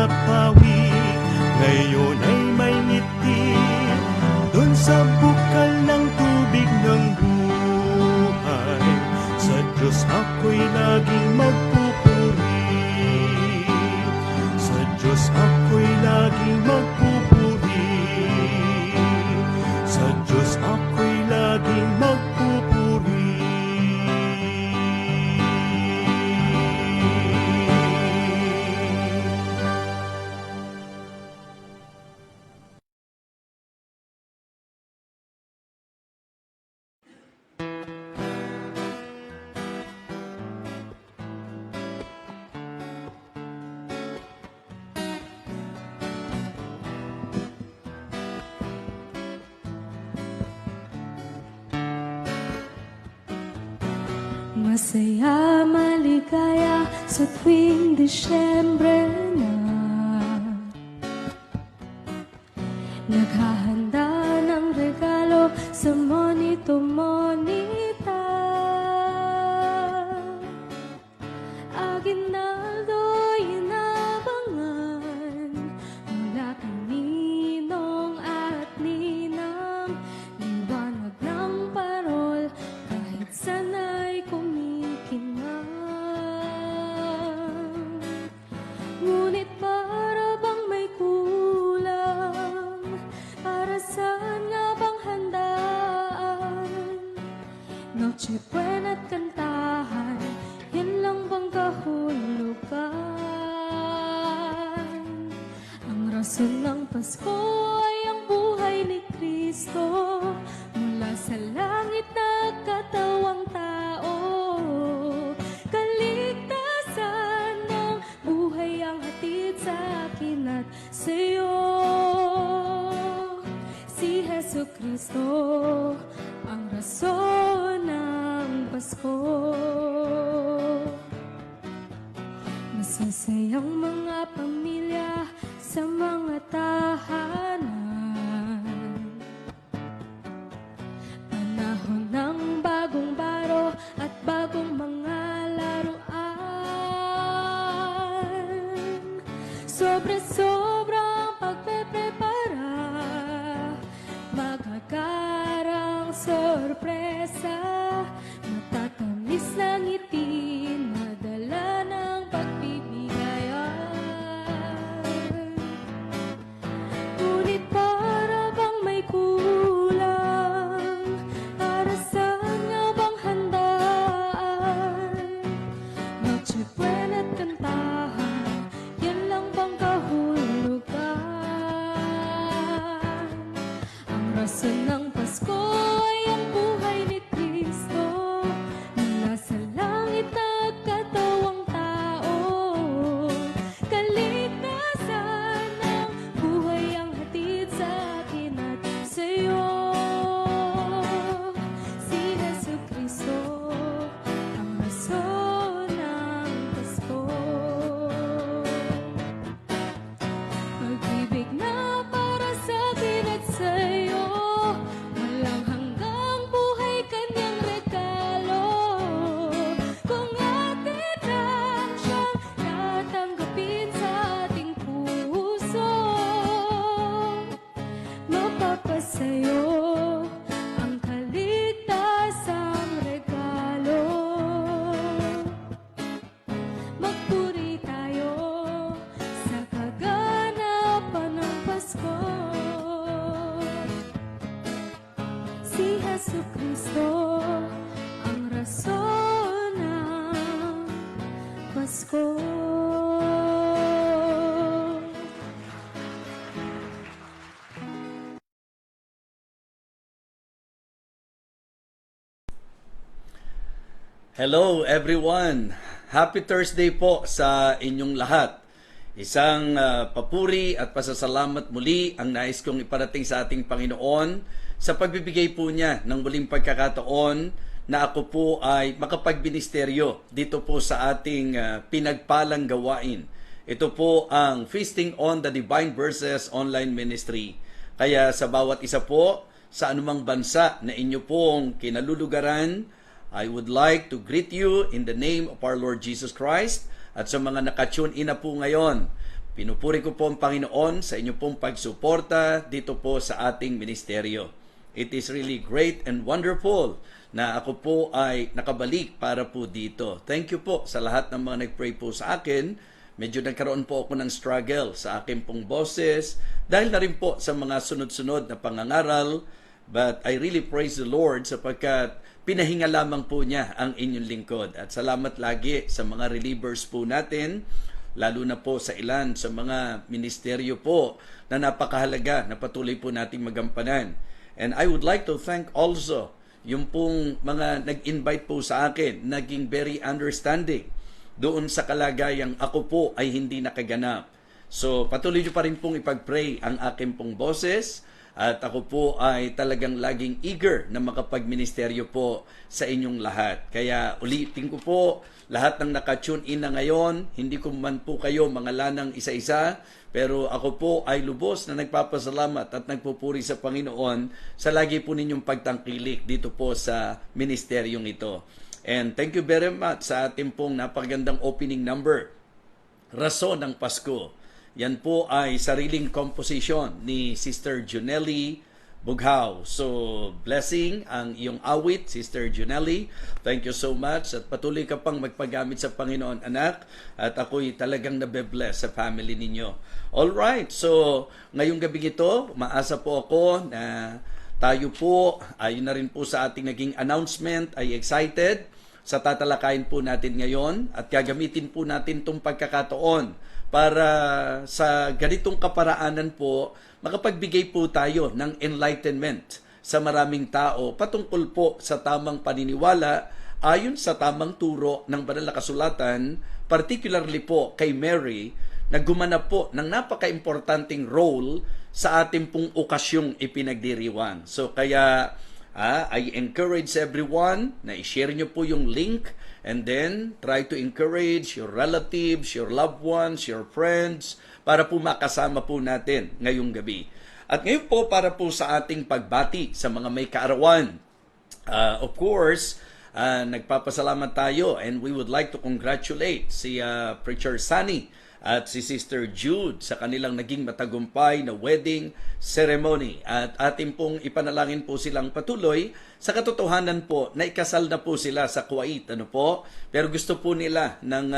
napawi, ngayon ay may ngiti. Doon sa bukal ng tubig ng buhay, sa Diyos ako'y laging magpupuri. Sa Diyos ako'y laging magpupuri. Sa Diyos ako'y laging magpupuri. Masaya, maligaya sa tuwing Disyembre na, naghahanda ng regalo sa monito monita. Aguinaldo'y inabangan mula kay ninong at ninang, liwanag ng parol kahit sana'y kumikinang. Ngunit para bang may kulang, para saan nga bang handaan? Noche Buena at kantahan, yan lang bang kahulugan? Ang rason ng Pasko ay ang buhay ni Kristo, mula sa langit nagkatawang tao. Kaligtasan ng buhay ang hatid sa akin at sa'yo. Si Jesucristo ang rason ng Pasko. Masasayang mga pamilya sa mga tahanan, panahon ng bagong baro at bagong mga laruan. Sobra-sobrang pagpeprepara, maghagarang sorpresa, matatamis na ngiti na dala ng pagbibigayan. Ngunit para bang may kulang, para saan nga bang handaan? Noche Buena at kantahan, yan lang bang kahulugan? Ang rason ng Pasko ay ang buhay ni Kristo, mula sa langit nagkatawang tao. Kaligtasan ng buhay ang hatid sa akin at sa'yo. Si Jesucristo ang rason ng Pasko. Pag-ibig na para sa akin at sa'yo, walang hanggang buhay kanyang regalo. Kung atin lang siyang tatanggapin sa ating puso, mapapasayo ang kaligtasang regalo. Magpuri tayo sa kaganapan ng Pasko. Si Jesucristo ang rason ng Pasko. Hello everyone! Happy Thursday po sa inyong lahat. Isang papuri at pasasalamat muli ang nais kong iparating sa ating Panginoon sa pagbibigay po niya ng muling pagkakataon na ako po ay makapagministeryo dito po sa ating pinagpalang gawain. Ito po ang Feasting on the Divine Verses Online Ministry. Kaya sa bawat isa po, sa anumang bansa na inyo pong kinalulugaran, I would like to greet you in the name of our Lord Jesus Christ. At sa mga nakatune in na po ngayon, Pinupuri ko po ang Panginoon sa inyo pong pagsuporta dito po sa ating ministeryo. It is really great and wonderful na ako po ay nakabalik para po dito. Thank you po sa lahat ng mga nag-pray po sa akin. Medyo nagkaroon po ako ng struggle sa akin pong boses dahil na rin po sa mga sunod-sunod na pangangaral. But I really praise the Lord sapagkat pinahinga lamang po niya ang inyong lingkod. At salamat lagi sa mga relievers po natin, lalo na po sa ilan sa mga ministeryo po na napakahalaga na patuloy po nating magampanan. And I would like to thank also yung pong mga nag-invite po sa akin, naging very understanding doon sa kalagayang ako po ay hindi nakaganap. So patuloy nyo pa rin pong ipag-pray ang aking pong boses at ako po ay talagang laging eager na makapag-ministeryo po sa inyong lahat. Kaya ulitin ko po, lahat ng naka-tune in na ngayon, hindi ko man po kayo mangalanang isa-isa, pero ako po ay lubos na nagpapasalamat at nagpupuri sa Panginoon sa lagi po ninyong pagtangkilik dito po sa ministeryong ito. And thank you very much sa ating pong napagandang opening number, Rason ng Pasko. Yan po ay sariling composition ni Sister Junelli Bughaw. So, blessing ang iyong awit, Sister Junelli. Thank you so much at patuloy ka pang magpagamit sa Panginoon, anak. At ako'y talagang nabe-bless sa family ninyo. Alright, so ngayong gabi ito, maasa po ako na tayo po, ayun na rin po sa ating naging announcement, ay excited sa tatalakayin po natin ngayon at gagamitin po natin itong pagkakataon para sa ganitong kaparaanan po, makapagbigay po tayo ng enlightenment sa maraming tao patungkol po sa tamang paniniwala ayon sa tamang turo ng banal na kasulatan, particularly po kay Mary, na gumanap po ng napaka-importanting role sa ating pong okasyong ipinagdiriwang. So kaya I encourage everyone na i-share nyo po yung link and then try to encourage your relatives, your loved ones, your friends para po makasama po natin ngayong gabi. At ngayon po para po sa ating pagbati sa mga may kaarawan. Of course, nagpapasalamat tayo and we would like to congratulate si Preacher Sunny at si Sister Jude sa kanilang naging matagumpay na wedding ceremony. At atin pong ipanalangin po silang patuloy sa katotohanan po na ikasal na po sila sa Kuwait. Ano po? Pero gusto po nila ng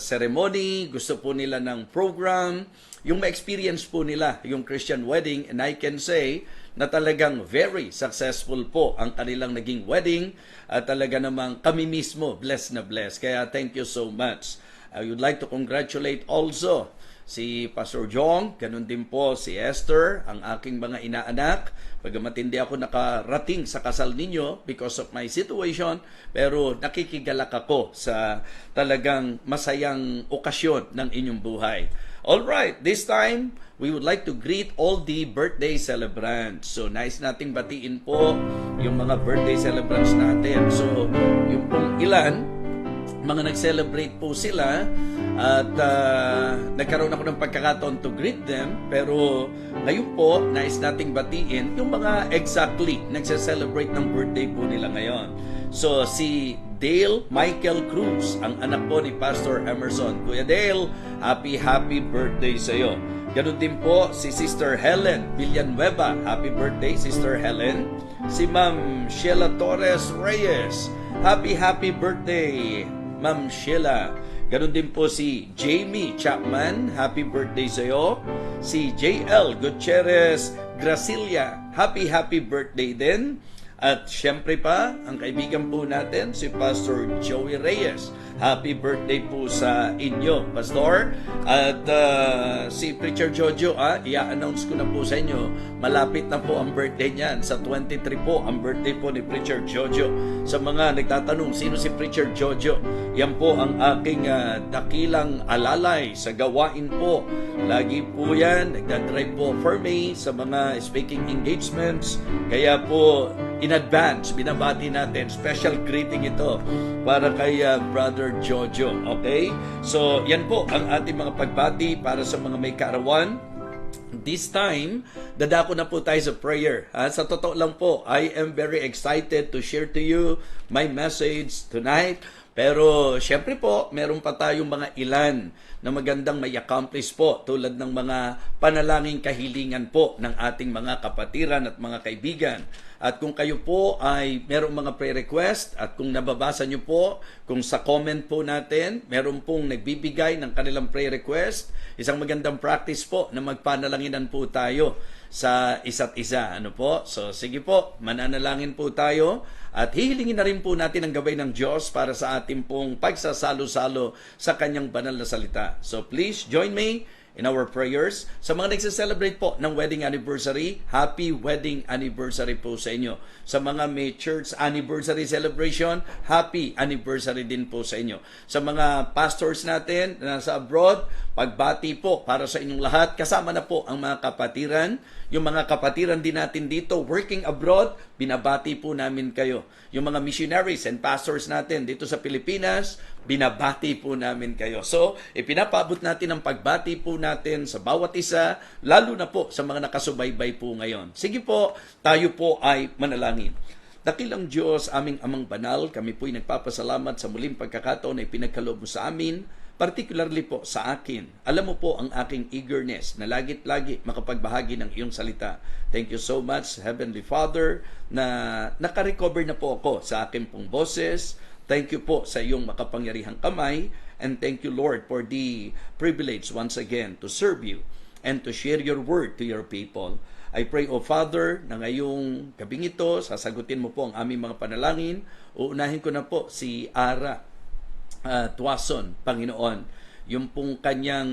ceremony, gusto po nila ng program, yung ma-experience po nila yung Christian wedding, and I can say na talagang very successful po ang kanilang naging wedding at talaga namang kami mismo blessed na blessed. Kaya thank you so much. I would like to congratulate also si Pastor Jong, ganun din po si Esther, ang aking mga inaanak. Bagamat hindi ako nakarating sa kasal ninyo because of my situation, pero nakikigalak ako sa talagang masayang okasyon ng inyong buhay. Alright, this time, we would like to greet all the birthday celebrants. So, nice nating batiin po yung mga birthday celebrants natin. So, yung pong ilan, mga nag-celebrate po sila at nagkaroon ako ng pagkakataon to greet them, pero ngayon po nais nating batiin yung mga exactly nagse-celebrate ng birthday po nila ngayon. So si Dale Michael Cruz, ang anak po ni Pastor Emerson. Kuya Dale, happy birthday sa iyo. Ganun din po si Sister Helen Villanueva. Happy birthday, Sister Helen. Si Ma'am Sheila Torres Reyes. Happy birthday, Ma'am Sheila. Ganun din po si Jamie Chapman. Happy birthday sa iyo. Si JL Gutierrez Gracilia. Happy birthday din. At syempre pa, ang kaibigan po natin, si Pastor Joey Reyes. Happy birthday po sa inyo, Pastor. At si Preacher Jojo, i-announce ko na po sa inyo, malapit na po ang birthday niyan. Sa 23 po, ang birthday po ni Preacher Jojo. Sa mga nagtatanong, sino si Preacher Jojo? Yan po ang aking dakilang alalay sa gawain po. Lagi po yan, nagdadrive po for me sa mga speaking engagements. Kaya po, in advance, binabati natin. Special greeting ito para kay Brother Jojo. Okay? So, yan po ang ating mga pagbati para sa mga may kaarawan. This time, dadako na po tayo sa prayer. Sa totoo lang po, I am very excited to share to you my message tonight. Pero syempre po, meron pa tayong mga ilan na magandang may accomplish po tulad ng mga panalangin kahilingan po ng ating mga kapatiran at mga kaibigan. At kung kayo po ay merong mga prayer request at kung nababasa nyo po, kung sa comment po natin, meron pong nagbibigay ng kanilang prayer request, isang magandang practice po na magpanalanginan po tayo sa isa't isa. Ano po? So sige po, mananalangin po tayo at hihilingin na rin po natin ang gabay ng Diyos para sa ating pong pagsasalo-salo sa kanyang banal na salita. So please join me in our prayers. Sa mga nagse-celebrate po ng wedding anniversary, happy wedding anniversary po sa inyo. Sa mga may church anniversary celebration, happy anniversary din po sa inyo. Sa mga pastors natin na nasa abroad, pagbati po para sa inyong lahat. Kasama na po ang mga kapatiran. Yung mga kapatiran din natin dito working abroad, binabati po namin kayo. Yung mga missionaries and pastors natin dito sa Pilipinas, binabati po namin kayo. So, ipinapaabot natin ang pagbati po natin sa bawat isa, lalo na po sa mga nakasubaybay po ngayon. Sige po, tayo po ay manalangin. Dakilang Diyos, aming Amang Banal, kami po'y nagpapasalamat sa muling pagkakataon na ipinagkaloob mo sa amin, particularly po sa akin. Alam mo po ang aking eagerness na lagi makapagbahagi ng iyong salita. Thank you so much, Heavenly Father, na nakarecover na po ako sa aking pong boses. Thank you po sa iyong makapangyarihang kamay. And thank you, Lord, for the privilege once again to serve you and to share your word to your people. I pray, O Father, na ngayong gabing ito, sasagutin mo po ang aming mga panalangin. Uunahin ko na po si Ara Tuason, Panginoon, yung pong kanyang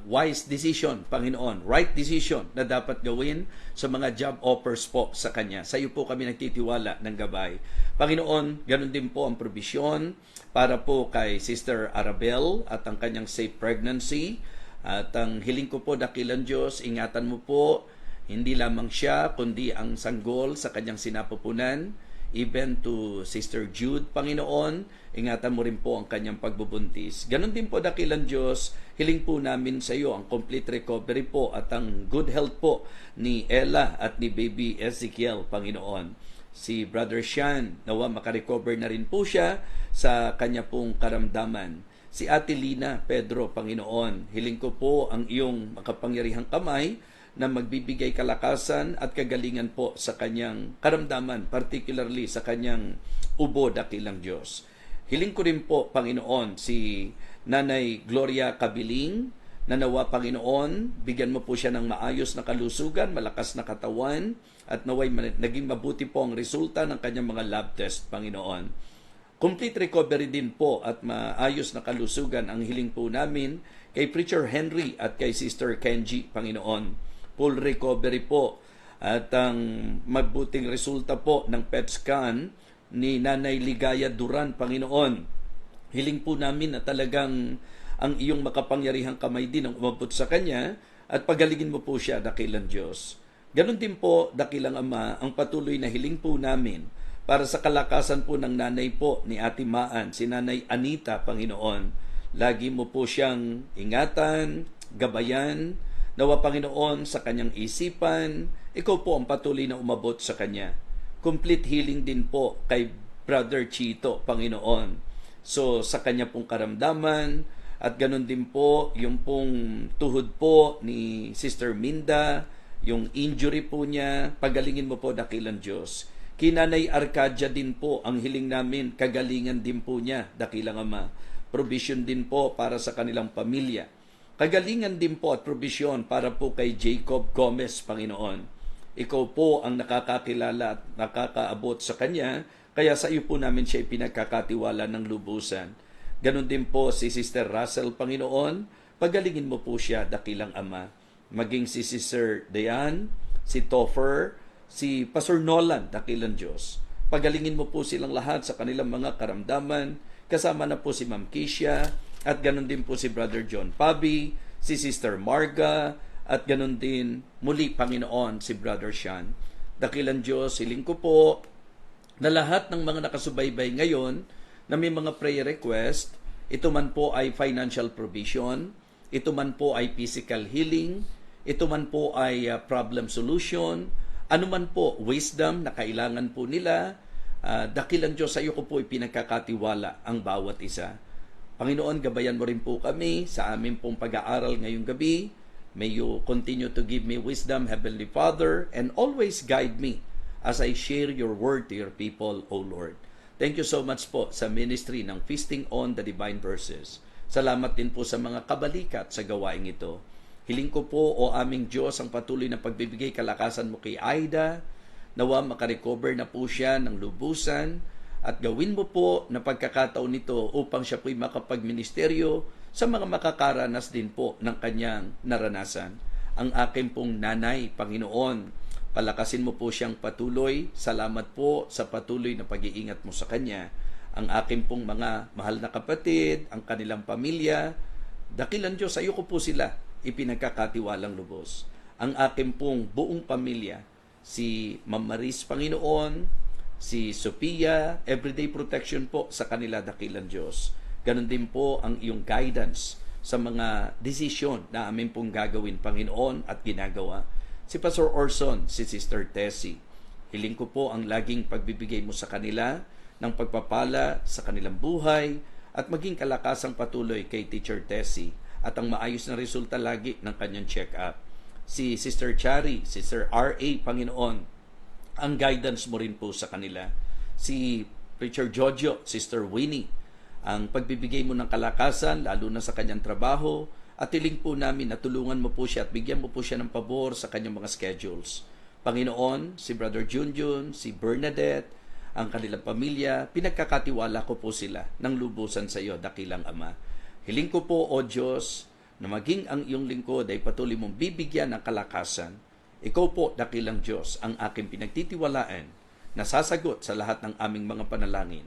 wise decision, Panginoon, right decision na dapat gawin sa mga job offers po sa kanya. Sa iyo po kami nagtitiwala ng gabay. Panginoon, ganun din po ang provision para po kay Sister Arabel at ang kanyang safe pregnancy. At ang hiling ko po, dakilang Diyos, ingatan mo po, hindi lamang siya, kundi ang sanggol sa kanyang sinapupunan. Even to Sister Jude, Panginoon, ingatan mo rin po ang kanyang pagbubuntis. Ganon din po, dakilang Diyos, hiling po namin sa iyo ang complete recovery po at ang good health po ni Ella at ni baby Ezekiel, Panginoon. Si Brother Sean, nawa makarecover na rin po siya sa kanya pong karamdaman. Si Ate Lina Pedro, Panginoon, hiling ko po ang iyong makapangyarihang kamay na magbibigay kalakasan at kagalingan po sa kanyang karamdaman, particularly sa kanyang ubo, dakilang Diyos. Hiling ko rin po, Panginoon, si Nanay Gloria Kabiling, na nawa, Panginoon, bigyan mo po siya ng maayos na kalusugan, malakas na katawan, at naway naging mabuti po ang resulta ng kanyang mga lab test, Panginoon. Complete recovery din po at maayos na kalusugan ang hiling po namin kay Preacher Henry at kay Sister Kenji, Panginoon. Full recovery po at ang mabuting resulta po ng PET scan ni Nanay Ligaya Duran, Panginoon. Hiling po namin na talagang ang iyong makapangyarihang kamay din ang umabot sa kanya at pagalingin mo po siya, dakilang Diyos. Ganon din po, dakilang Ama, ang patuloy na hiling po namin para sa kalakasan po ng nanay po ni Ate Maan, si Nanay Anita, Panginoon. Lagi mo po siyang ingatan, gabayan, nawa, Panginoon, sa kanyang isipan, ikaw po ang patuloy na umabot sa kanya. Complete healing din po kay Brother Chito, Panginoon. So, sa kanya pong karamdaman, at ganun din po, yung pong tuhod po ni Sister Minda, yung injury po niya, pagalingin mo po, dakilang Diyos. Kinanay Arcadia din po, ang hiling namin, kagalingan din po niya, dakilang Ama. Provision din po para sa kanilang pamilya. Kagalingan din po at probisyon para po kay Jacob Gomez, Panginoon. Ikaw po ang nakakakilala at nakakaabot sa kanya, kaya sa iyo po namin siya ipinagkakatiwala ng lubusan. Ganon din po si Sister Russell, Panginoon, pagalingin mo po siya, dakilang Ama. Maging si Sister Diane, si Topher, si Pastor Nolan, dakilang Diyos. Pagalingin mo po silang lahat sa kanilang mga karamdaman, kasama na po si Ma'am Keisha, at ganon din po si Brother John Pabi, si Sister Marga, at ganon din muli, Panginoon, si Brother Sean. Dakilang Diyos, hiling ko po na lahat ng mga nakasubaybay ngayon na may mga prayer request, ito man po ay financial provision, ito man po ay physical healing, ito man po ay problem solution, ano man po wisdom na kailangan po nila, Dakilang Diyos, sa iyo ko po ipinagkakatiwala ang bawat isa. Panginoon, gabayan mo rin po kami sa amin pong pag-aaral ngayong gabi. May you continue to give me wisdom, Heavenly Father, and always guide me as I share your word to your people, O Lord. Thank you so much po sa ministry ng Feasting on the Divine Verses. Salamat din po sa mga kabalikat sa gawaing ito. Hiling ko po, O aming Diyos, ang patuloy na pagbibigay kalakasan mo kay Aida. Nawa makarecover na po siya ng lubusan at gawin mo po na pagkakataon nito upang siya po'y makapagministeryo sa mga makakaranas din po ng kanyang naranasan. Ang aking pong nanay, Panginoon, palakasin mo po siyang patuloy. Salamat po sa patuloy na pag-iingat mo sa kanya. Ang aking pong mga mahal na kapatid, ang kanilang pamilya, dakilan Diyos, ayoko po sila ipinagkakatiwalang lubos. Ang aking pong buong pamilya, si Ma'am Maris, Panginoon, si Sophia, everyday protection po sa kanila, dakilan Diyos. Ganon din po ang iyong guidance sa mga desisyon na amin pong gagawin, Panginoon, at ginagawa. Si Pastor Orson, si Sister Tessie, hiling ko po ang laging pagbibigay mo sa kanila ng pagpapala sa kanilang buhay at maging kalakasang patuloy kay Teacher Tessie at ang maayos na resulta lagi ng kanyang check-up. Si Sister Chari, Sister R.A., Panginoon, ang guidance mo rin po sa kanila. Si Preacher Jojo, Sister Winnie, ang pagbibigay mo ng kalakasan, lalo na sa kanyang trabaho, at hiling po namin na tulungan mo po siya at bigyan mo po siya ng pabor sa kanyang mga schedules. Panginoon, si Brother Junjun, si Bernadette, ang kanilang pamilya, pinagkakatiwala ko po sila ng lubusan sa iyo, dakilang Ama. Hiling ko po, O Diyos, na maging ang iyong lingkod ay patuloy mong bibigyan ng kalakasan. Ikaw po, dakilang Diyos, ang aking pinagtitiwalaan na sasagot sa lahat ng aming mga panalangin.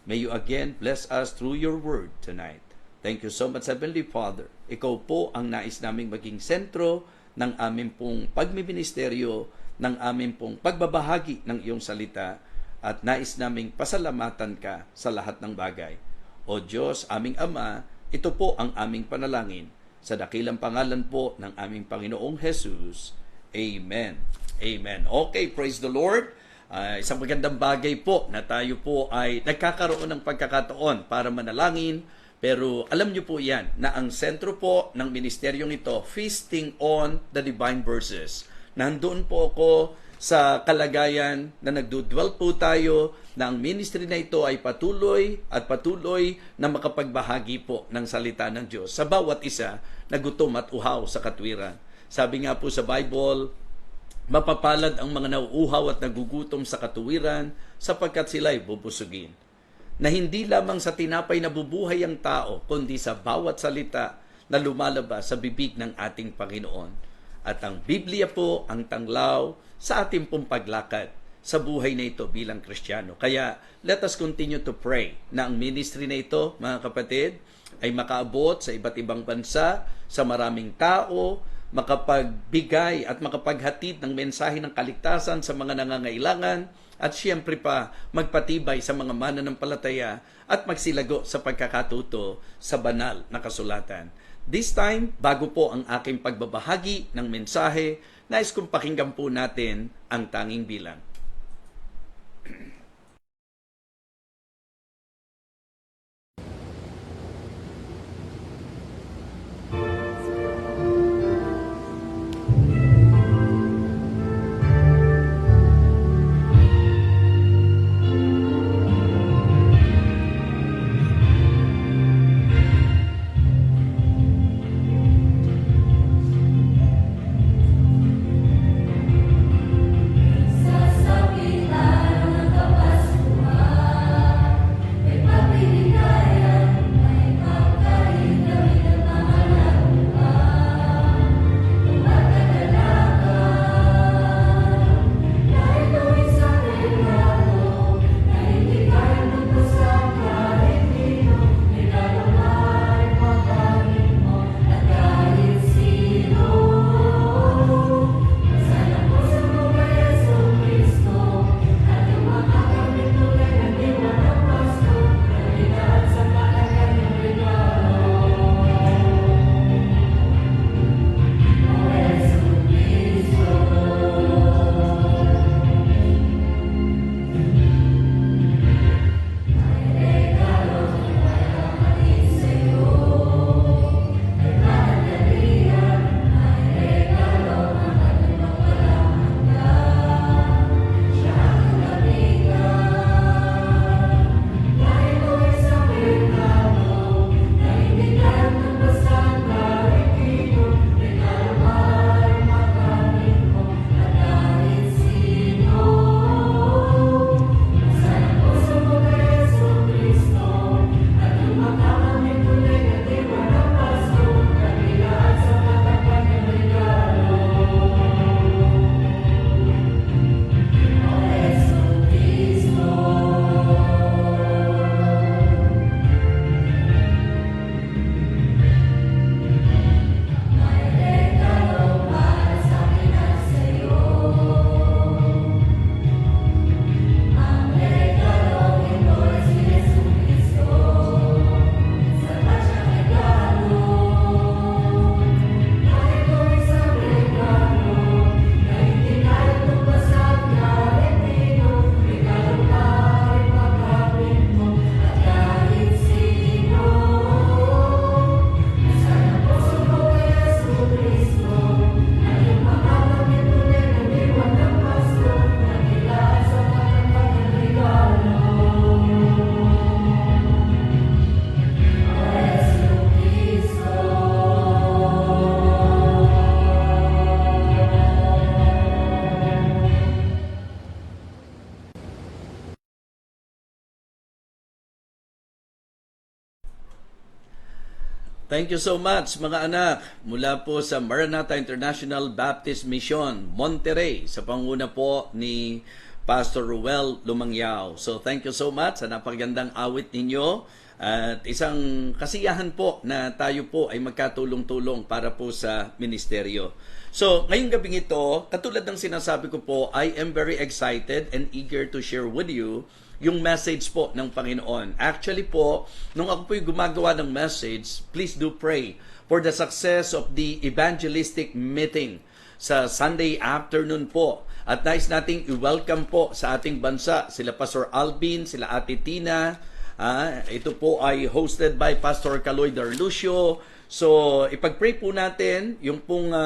May you again bless us through your word tonight. Thank you so much, Heavenly Father. Ikaw po ang nais naming maging sentro ng aming pong pagmiministeryo, ng aming pong pagbabahagi ng iyong salita, at nais naming pasalamatan ka sa lahat ng bagay. O Diyos, aming Ama, ito po ang aming panalangin. Sa dakilang pangalan po ng aming Panginoong Jesus. Amen. Amen. Okay, praise the Lord. Isang magandang bagay po na tayo po ay nagkakaroon ng pagkakataon para manalangin. Pero alam niyo po yan na ang sentro po ng ministeryong ito, Feasting on the Divine Verses. Nandoon po ako sa kalagayan na nagdudwell po tayo na ang ministry na ito ay patuloy at patuloy na makapagbahagi po ng salita ng Diyos sa bawat isa na gutom at uhaw sa katwiran. Sabi nga po sa Bible, mapapalad ang mga nauuhaw at nagugutom sa katuwiran sapagkat sila'y bubusugin. Na hindi lamang sa tinapay na bubuhay ang tao, kundi sa bawat salita na lumalabas sa bibig ng ating Panginoon. At ang Biblia po ang tanglaw sa ating pong paglakad sa buhay na ito bilang Kristiyano. Kaya let us continue to pray na ang ministry na ito, mga kapatid, ay makaabot sa iba't ibang bansa, sa maraming tao, makapagbigay at makapaghatid ng mensahe ng kaligtasan sa mga nangangailangan at siyempre pa magpatibay sa mga mananampalataya at magsilago sa pagkakatuto sa banal na kasulatan. This time, bago po ang aking pagbabahagi ng mensahe, nais kong pakinggan po natin ang tanging bilang. Sa Thank you so much mga anak mula po sa Maranatha International Baptist Mission, Monterrey, sa panguna po ni Pastor Ruel Lumangyao. So thank you so much sa napagandang awit ninyo at isang kasiyahan po na tayo po ay magkatulong-tulong para po sa ministeryo. So ngayong gabing ito, katulad ng sinasabi ko po, I am very excited and eager to share with you yung message po ng Panginoon. Actually po, nung ako po'y gumagawa ng message, please do pray for the success of the evangelistic meeting sa Sunday afternoon po. At nais nating i-welcome po sa ating bansa sila Pastor Alvin, sila Ate Tina. Ito po ay hosted by Pastor Caloy Darlucio. So, ipag-pray po natin yung pong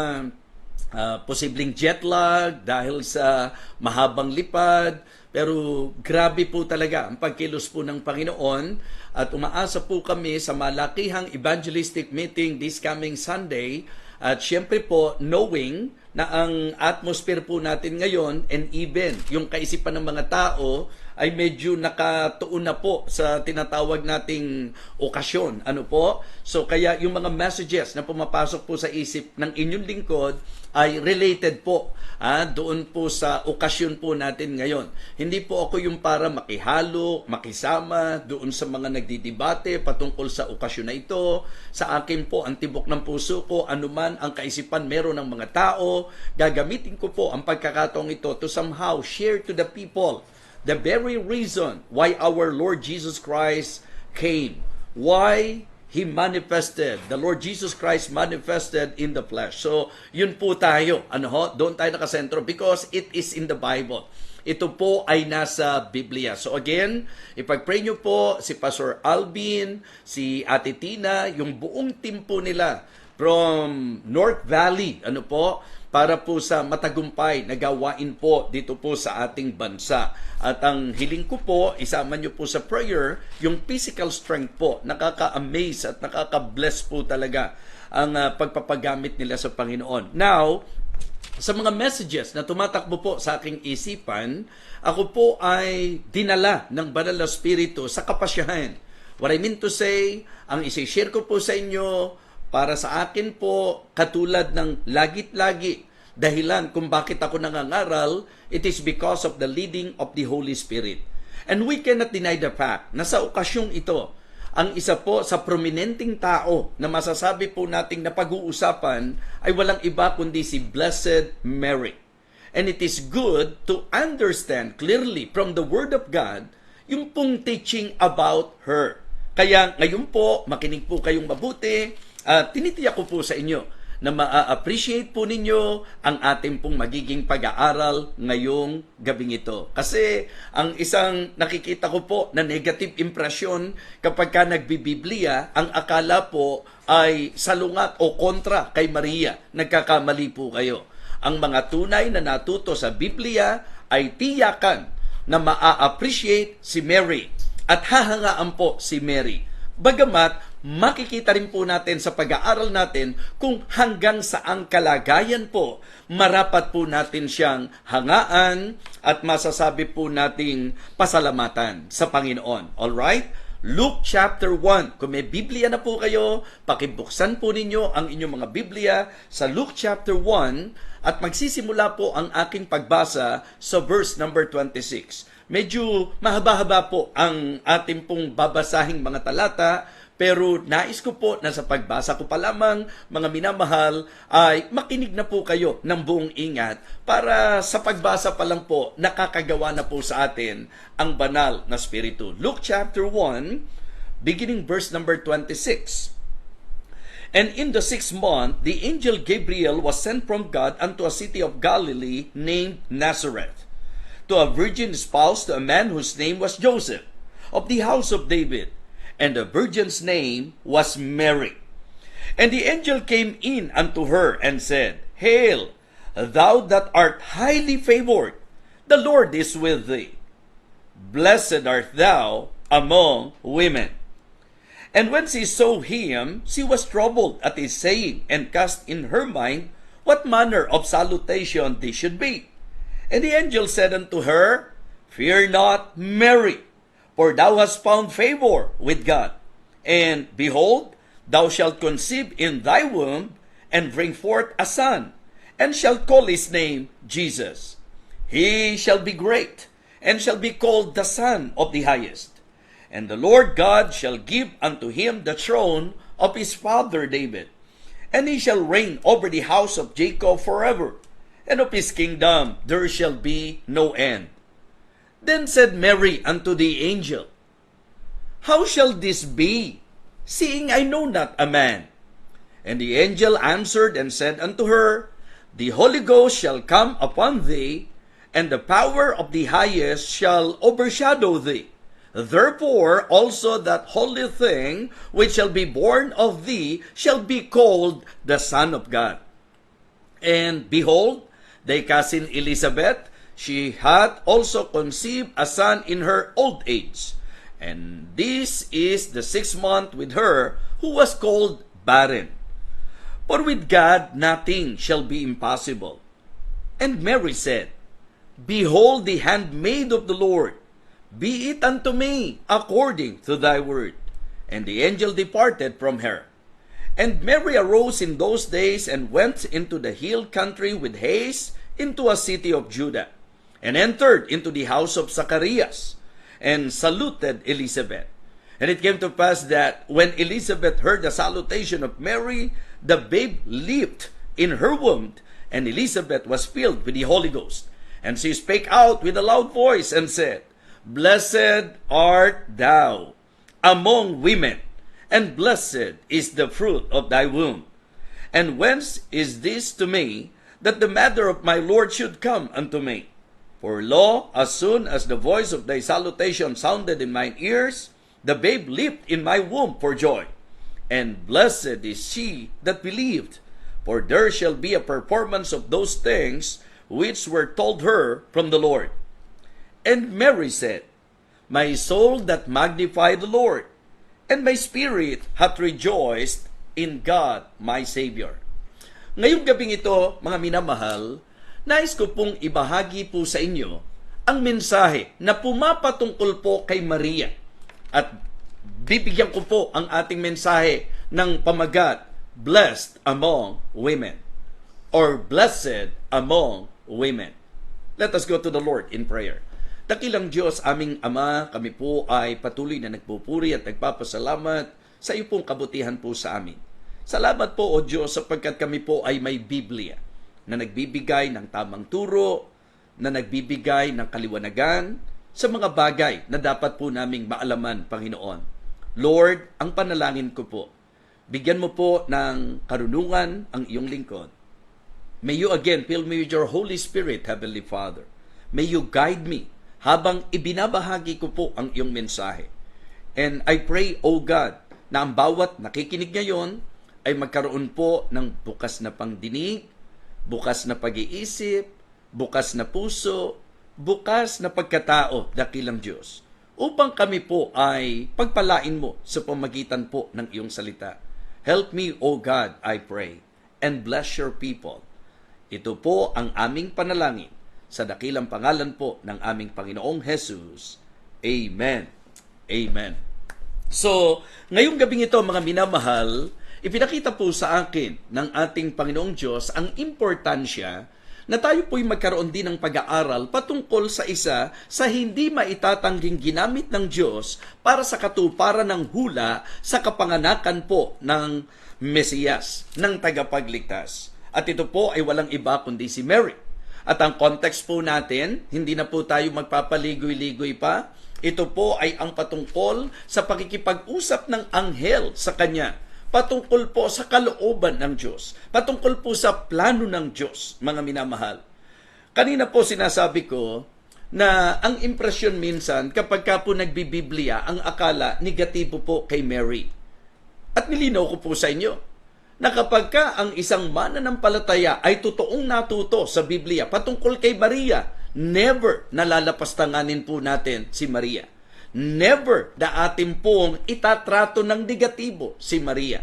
posibleng jet lag dahil sa mahabang lipad. Pero grabe po talaga ang pagkilos po ng Panginoon at umaasa po kami sa malakihang evangelistic meeting this coming Sunday at syempre po knowing na ang atmosphere po natin ngayon and even yung kaisipan ng mga tao ay medyo nakatuon na po sa tinatawag nating okasyon. Ano po? So kaya yung mga messages na pumapasok po sa isip ng inyong lingkod ay related po doon po sa okasyon po natin ngayon. Hindi po ako yung para makihalo, makisama doon sa mga nagdidebate patungkol sa okasyon na ito. Sa akin po, ang tibok ng puso ko, anuman ang kaisipan meron ng mga tao, gagamitin ko po ang pagkakataong ito to somehow share to the people the very reason why our Lord Jesus Christ came. Why He manifested. The Lord Jesus Christ manifested in the flesh. So, yun po tayo. Doon tayo nakasentro because it is in the Bible. Ito po ay nasa Biblia. So again, ipag-pray nyo po si Pastor Alvin, si Ate Tina, yung buong team po nila from North Valley, para po sa matagumpay na gawain po dito po sa ating bansa. At ang hiling ko po, isama nyo po sa prayer, yung physical strength po. Nakaka-amaze at nakaka-bless po talaga ang pagpapagamit nila sa Panginoon. Now, sa mga messages na tumatakbo po sa aking isipan, ako po ay dinala ng Banal na Espiritu sa kapasyahan. What I mean to say, ang isi-share ko po sa inyo, para sa akin po, katulad ng lagit-lagi, dahilan kung bakit ako nangangaral, it is because of the leading of the Holy Spirit. And we cannot deny the fact na sa okasyong ito, ang isa po sa prominenteng tao na masasabi po nating na pag-uusapan ay walang iba kundi si Blessed Mary. And it is good to understand clearly from the Word of God yung pong teaching about her. Kaya ngayon po, makinig po kayong mabuti. Tinitiyak ko po sa inyo na ma-appreciate po ninyo ang ating pong magiging pag-aaral ngayong gabing ito. Kasi ang isang nakikita ko po na negative impression kapag ka nagbibiblia, ang akala po ay salungat o kontra kay Maria. Nagkakamali po kayo. Ang mga tunay na natuto sa Biblia ay tiyakan na ma-appreciate si Mary at hahangaan po si Mary. Bagamat, makikita rin po natin sa pag-aaral natin kung hanggang saang kalagayan po marapat po natin siyang hangaan at masasabi po nating pasalamatan sa Panginoon. Alright? Luke chapter 1. Kung may Biblia na po kayo, pakibuksan po ninyo ang inyong mga Biblia sa Luke chapter 1 at magsisimula po ang aking pagbasa sa verse number 26. Medyo mahaba-haba po ang ating pong babasahing mga talata, pero nais ko po na sa pagbasa ko pa lamang, mga minamahal, ay makinig na po kayo ng buong ingat para sa pagbasa pa lang po, nakakagawa na po sa atin ang banal na Espiritu. Luke chapter 1, beginning verse number 26. And in the 6th month, the angel Gabriel was sent from God unto a city of Galilee named Nazareth, to a virgin espoused to a man whose name was Joseph, of the house of David, and the virgin's name was Mary. And the angel came in unto her and said, Hail, thou that art highly favored, the Lord is with thee. Blessed art thou among women. And when she saw him, she was troubled at his saying, and cast in her mind what manner of salutation this should be. And the angel said unto her, Fear not, Mary, for thou hast found favor with God. And behold, Thou shalt conceive in thy womb, and bring forth a son, and shalt call his name Jesus. He shall be great, and shall be called the Son of the Highest. And the Lord God shall give unto him the throne of his father David, and he shall reign over the house of Jacob forever, and of his kingdom there shall be no end. Then said Mary unto the angel, How shall this be, seeing I know not a man? And the angel answered and said unto her, The Holy Ghost shall come upon thee, and the power of the Highest shall overshadow thee. Therefore also that holy thing which shall be born of thee shall be called the Son of God. And behold, thy cousin Elizabeth, she hath also conceived a son in her old age. And this is the 6th month with her, who was called barren. For with God nothing shall be impossible. And Mary said, Behold the handmaid of the Lord, be it unto me according to thy word. And the angel departed from her. And Mary arose in those days and went into the hill country with haste into a city of Judah, and entered into the house of Zacharias, and saluted Elizabeth. And it came to pass that when Elizabeth heard the salutation of Mary, the babe leaped in her womb, and Elizabeth was filled with the Holy Ghost. And she spake out with a loud voice, and said, Blessed art thou among women, and blessed is the fruit of thy womb. And whence is this to me, that the mother of my Lord should come unto me? For lo, as soon as the voice of thy salutation sounded in mine ears, the babe leaped in my womb for joy. And blessed is she that believed, for there shall be a performance of those things which were told her from the Lord. And Mary said, My soul doth magnify the Lord, and my spirit hath rejoiced in God my Savior. Ngayong gabing ito, mga minamahal, nais ko pong ibahagi po sa inyo ang mensahe na pumapatungkol po kay Maria. At bibigyan ko po ang ating mensahe ng pamagat, Blessed among women, or Blessed among women. Let us go to the Lord in prayer. Dakilang Diyos, aming Ama, kami po ay patuloy na nagpupuri at nagpapasalamat sa iyo pong kabutihan po sa amin. Salamat po, O Diyos, sapagkat kami po ay may Biblia na nagbibigay ng tamang turo, na nagbibigay ng kaliwanagan sa mga bagay na dapat po naming maalaman, Panginoon. Lord, ang panalangin ko po, bigyan mo po ng karunungan ang iyong lingkod. May you again fill me with your Holy Spirit, Heavenly Father. May you guide me habang ibinabahagi ko po ang iyong mensahe. And I pray, O God, na ang bawat nakikinig ngayon ay magkaroon po ng bukas na pangdinig, bukas na pag-iisip, bukas na puso, bukas na pagkatao, dakilang Diyos, upang kami po ay pagpalain mo sa pamagitan po ng iyong salita. Help me, O God, I pray, and bless your people. Ito po ang aming panalangin sa dakilang pangalan po ng aming Panginoong Jesus. Amen. Amen. So, ngayong gabing ito, mga minamahal, ipinakita po sa akin ng ating Panginoong Diyos ang importansya na tayo po'y magkaroon din ng pag-aaral patungkol sa isa sa hindi maitatangging ginamit ng Diyos para sa katuparan ng hula sa kapanganakan po ng Mesiyas, ng tagapagligtas. At ito po ay walang iba kundi si Mary. At ang context po natin, hindi na po tayo magpapaligoy-ligoy pa. Ito po ay ang patungkol sa pakikipag-usap ng anghel sa kanya. Patungkol po sa kalooban ng Diyos. Patungkol po sa plano ng Diyos, mga minamahal. Kanina po sinasabi ko na ang impresyon minsan kapag ka po nagbibiblia, ang akala negatibo po kay Mary. At nilinaw ko po sa inyo na kapag ka ang isang mananampalataya ay totoong natuto sa Biblia patungkol kay Maria, never nalalapastanganin po natin si Maria. Never na atin pong itatrato ng negatibo si Maria.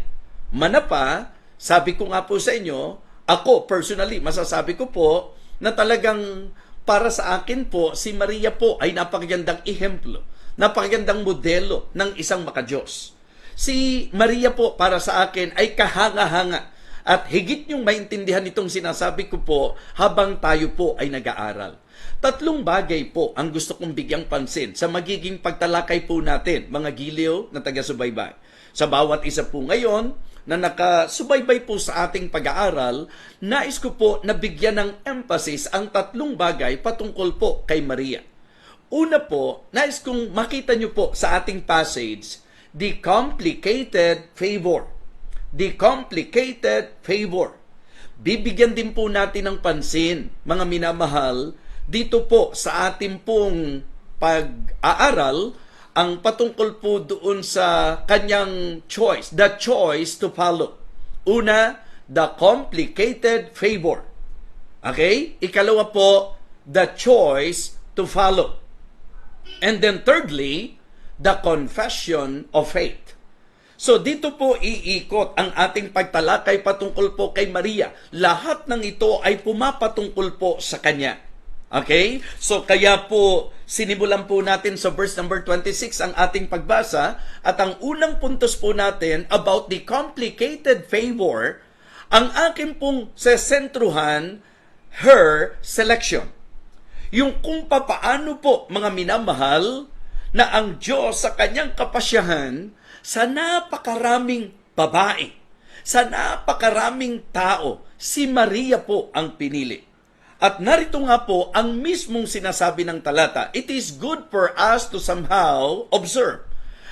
Manapa, sabi ko nga po sa inyo, ako personally, masasabi ko po na talagang para sa akin po, si Maria po ay napakagandang ehemplo, napakagandang modelo ng isang makadiyos. Si Maria po para sa akin ay kahanga-hanga. At higit niyong maintindihan itong sinasabi ko po habang tayo po ay nag-aaral. Tatlong bagay po ang gusto kong bigyang pansin sa magiging pagtalakay po natin, mga giliw na taga-subaybay. Sa bawat isa po ngayon na nakasubaybay po sa ating pag-aaral, nais ko po na bigyan ng emphasis ang tatlong bagay patungkol po kay Maria. Una po, nais kong makita niyo po sa ating passage, the complicated favor. The complicated favor. Bibigyan din po natin ng pansin, mga minamahal, dito po sa ating pong pag-aaral, ang patungkol po doon sa kanyang choice, the choice to follow. Una, the complicated favor. Okay? Ikalawa po, the choice to follow. And then thirdly, the confession of faith. So dito po iikot ang ating pagtalakay patungkol po kay Maria. Lahat ng ito ay pumapatungkol po sa kanya. Okay? So kaya po sinimulan po natin sa verse number 26 ang ating pagbasa at ang unang puntos po natin about the complicated favor, ang akin pong sesentruhan, her selection. Yung kung papaano po mga minamahal na ang Diyos sa kanyang kapasyahan sa napakaraming babae, sa napakaraming tao, si Maria po ang pinili. At narito nga po ang mismong sinasabi ng talata, it is good for us to somehow observe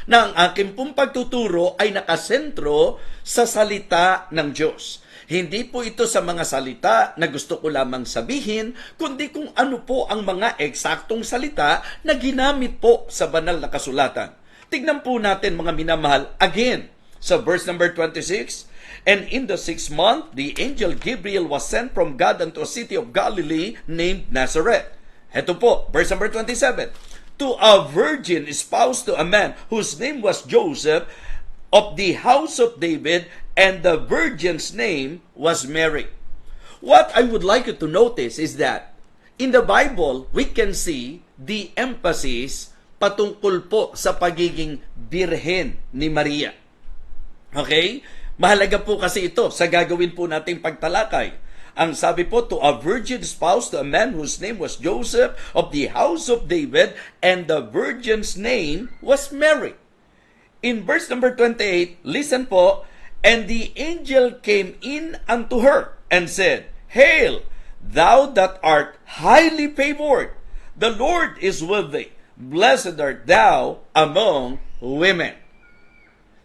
na ang aking pong pagtuturo ay nakasentro sa salita ng Diyos. Hindi po ito sa mga salita na gusto ko lamang sabihin, kundi kung ano po ang mga eksaktong salita na ginamit po sa banal na kasulatan. Tignan po natin mga minamahal again sa verse number 26. And in the 6th month, the angel Gabriel was sent from God unto a city of Galilee named Nazareth. Heto po, verse number 27. To a virgin espoused to a man whose name was Joseph of the house of David, and the virgin's name was Mary. What I would like you to notice is that in the Bible, we can see the emphasis patungkol po sa pagiging birhen ni Maria. Okay? Mahalaga po kasi ito sa gagawin po nating pagtalakay. Ang sabi po, to a virgin espoused to a man whose name was Joseph of the house of David, and the virgin's name was Mary. In verse number 28, listen po, and the angel came in unto her and said, Hail, thou that art highly favored, the Lord is with thee. Blessed art thou among women.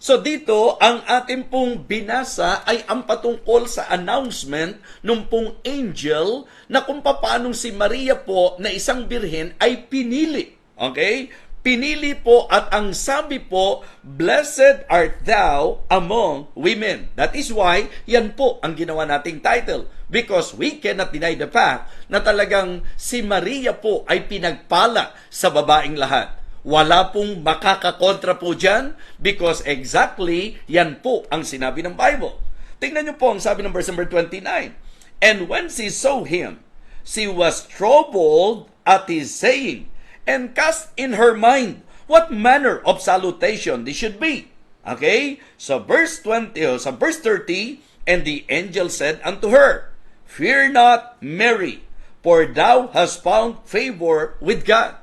So dito, ang ating pong binasa ay ang patungkol sa announcement ng pong angel na kung paanong si Maria po na isang birhen ay pinili. Okay? Pinili po at ang sabi po, Blessed art thou among women. That is why, yan po ang ginawa nating title. Because we cannot deny the fact na talagang si Maria po ay pinagpala sa babaeng lahat. Wala pong makakakontra po dyan because exactly yan po ang sinabi ng Bible. Tingnan niyo po ang sabi ng verse number 29. And when she saw him, she was troubled at his saying, and cast in her mind what manner of salutation this should be. Okay? So verse 20, so verse 30, and the angel said unto her, Fear not, Mary, for thou hast found favor with God.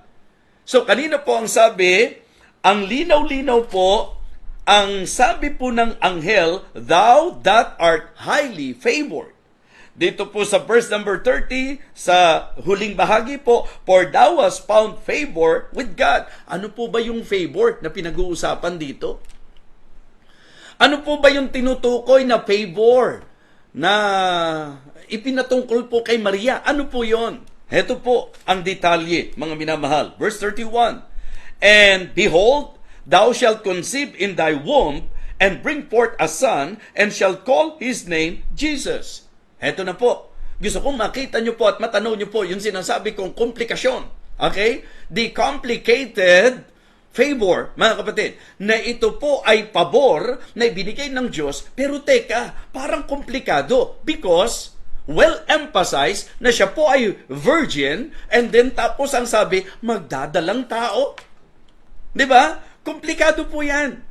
So kanina po ang sabi, ang linaw-linaw po, ang sabi po ng anghel, Thou that art highly favored. Dito po sa verse number 30, sa huling bahagi po, For thou hast found favor with God. Ano po ba yung favor na pinag-uusapan dito? Ano po ba yung tinutukoy na favor na ipinatungkol po kay Maria? Ano po yon? Heto po ang detalye, mga minamahal. Verse 31, And behold, thou shalt conceive in thy womb, and bring forth a son, and shalt call his name Jesus. Heto na po. Gusto kong makita nyo po at matanaw nyo po yung sinasabi kong komplikasyon. Okay? The complicated favor, mga kapatid, na ito po ay pabor na ibinigay ng Diyos, pero teka, parang komplikado because well emphasized na siya po ay virgin and then tapos ang sabi, magdadalang tao. 'Di ba? Komplikado po 'yan.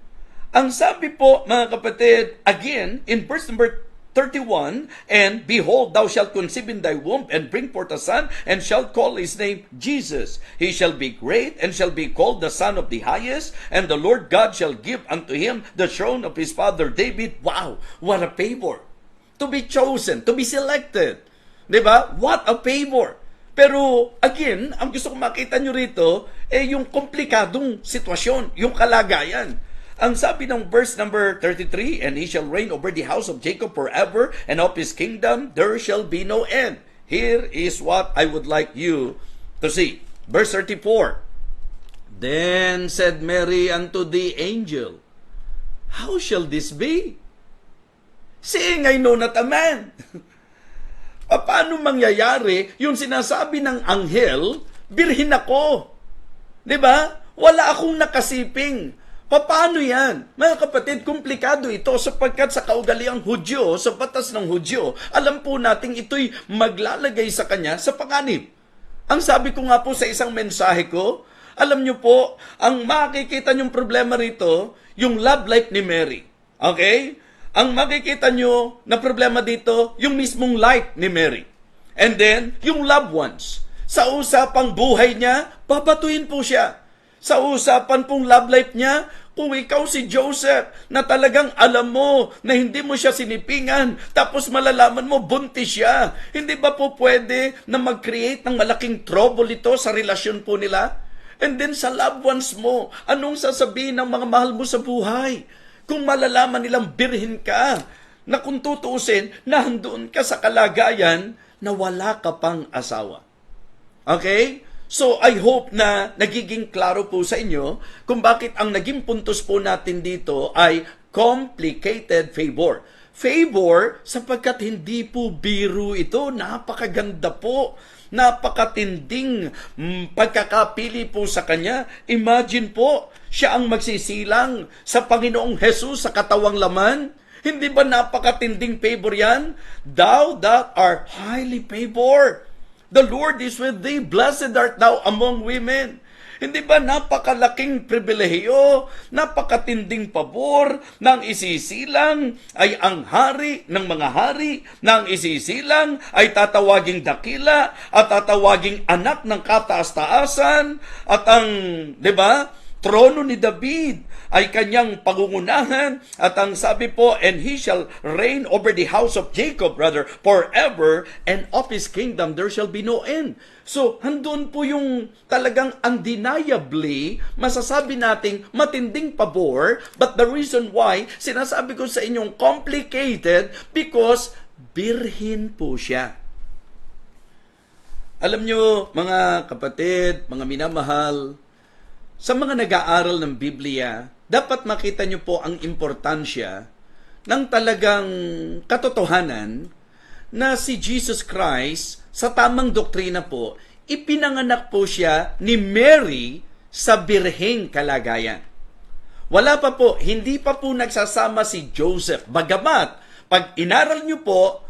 Ang sabi po, mga kapatid, again, in verse number 31, and behold, thou shalt conceive in thy womb, and bring forth a son, and shalt call his name Jesus. He shall be great, and shall be called the Son of the Highest, and the Lord God shall give unto him the throne of his father David. Wow, what a favor! To be chosen, to be selected. Diba? What a favor! Pero, again, ang gusto kong makita nyo rito, yung komplikadong sitwasyon, yung kalagayan. Ang sabi ng verse number 33, and he shall reign over the house of Jacob forever, and of his kingdom there shall be no end. Here is what I would like you to see. Verse 34, then said Mary unto the angel, how shall this be? Seeing I know not a man. Paano mangyayari yung sinasabi ng anghel, birhin ako? Diba? Wala akong nakasiping. Paano yan? Mga kapatid, komplikado ito sapagkat sa kaugaliang Hudyo, sa batas ng Hudyo, alam po natin ito'y maglalagay sa kanya sa panganib. Ang sabi ko nga po sa isang mensahe ko, alam nyo po, ang makikita nyong problema rito, yung love life ni Mary. Okay? Ang makikita nyo na problema dito, yung mismong life ni Mary. And then, yung loved ones. Sa usapang buhay niya, babatuin po siya. Sa usapan pong love life niya, kung ikaw si Joseph, na talagang alam mo na hindi mo siya sinipingan, tapos malalaman mo buntis siya, hindi ba po pwede na mag-create ng malaking trouble ito sa relasyon po nila? And then sa loved ones mo, anong sasabihin ng mga mahal mo sa buhay? Kung malalaman nilang birhin ka, na kung tutuusin, nandoon ka sa kalagayan na wala ka pang asawa. Okay? So, I hope na nagiging klaro po sa inyo kung bakit ang naging puntos po natin dito ay complicated favor. Favor sapagkat hindi po biro ito. Napakaganda po. Napakatinding pagkakapili po sa kanya. Imagine po, siya ang magsisilang sa Panginoong Jesus sa katawang laman. Hindi ba napakatinding favor yan? Thou that art highly favored. The Lord is with thee, blessed art thou among women. Hindi ba napakalaking pribilehiyo, napakatinding pabor ng isisilang ay ang hari ng mga hari, ng isisilang ay tatawaging dakila at tatawaging anak ng kataas-taasan at ang, di ba, trono ni David ay kanyang pangungunahan at ang sabi po, and he shall reign over the house of Jacob, brother, forever, and of his kingdom there shall be no end. So, handun po yung talagang undeniably, masasabi nating matinding pabor, but the reason why, sinasabi ko sa inyong complicated, because birhin po siya. Alam nyo, mga kapatid, mga minamahal, sa mga nag-aaral ng Biblia, dapat makita nyo po ang importansya ng talagang katotohanan na si Jesus Christ, sa tamang doktrina po, ipinanganak po siya ni Mary sa birheng kalagayan. Wala pa po, hindi pa po nagsasama si Joseph. Bagamat, pag inaral nyo po,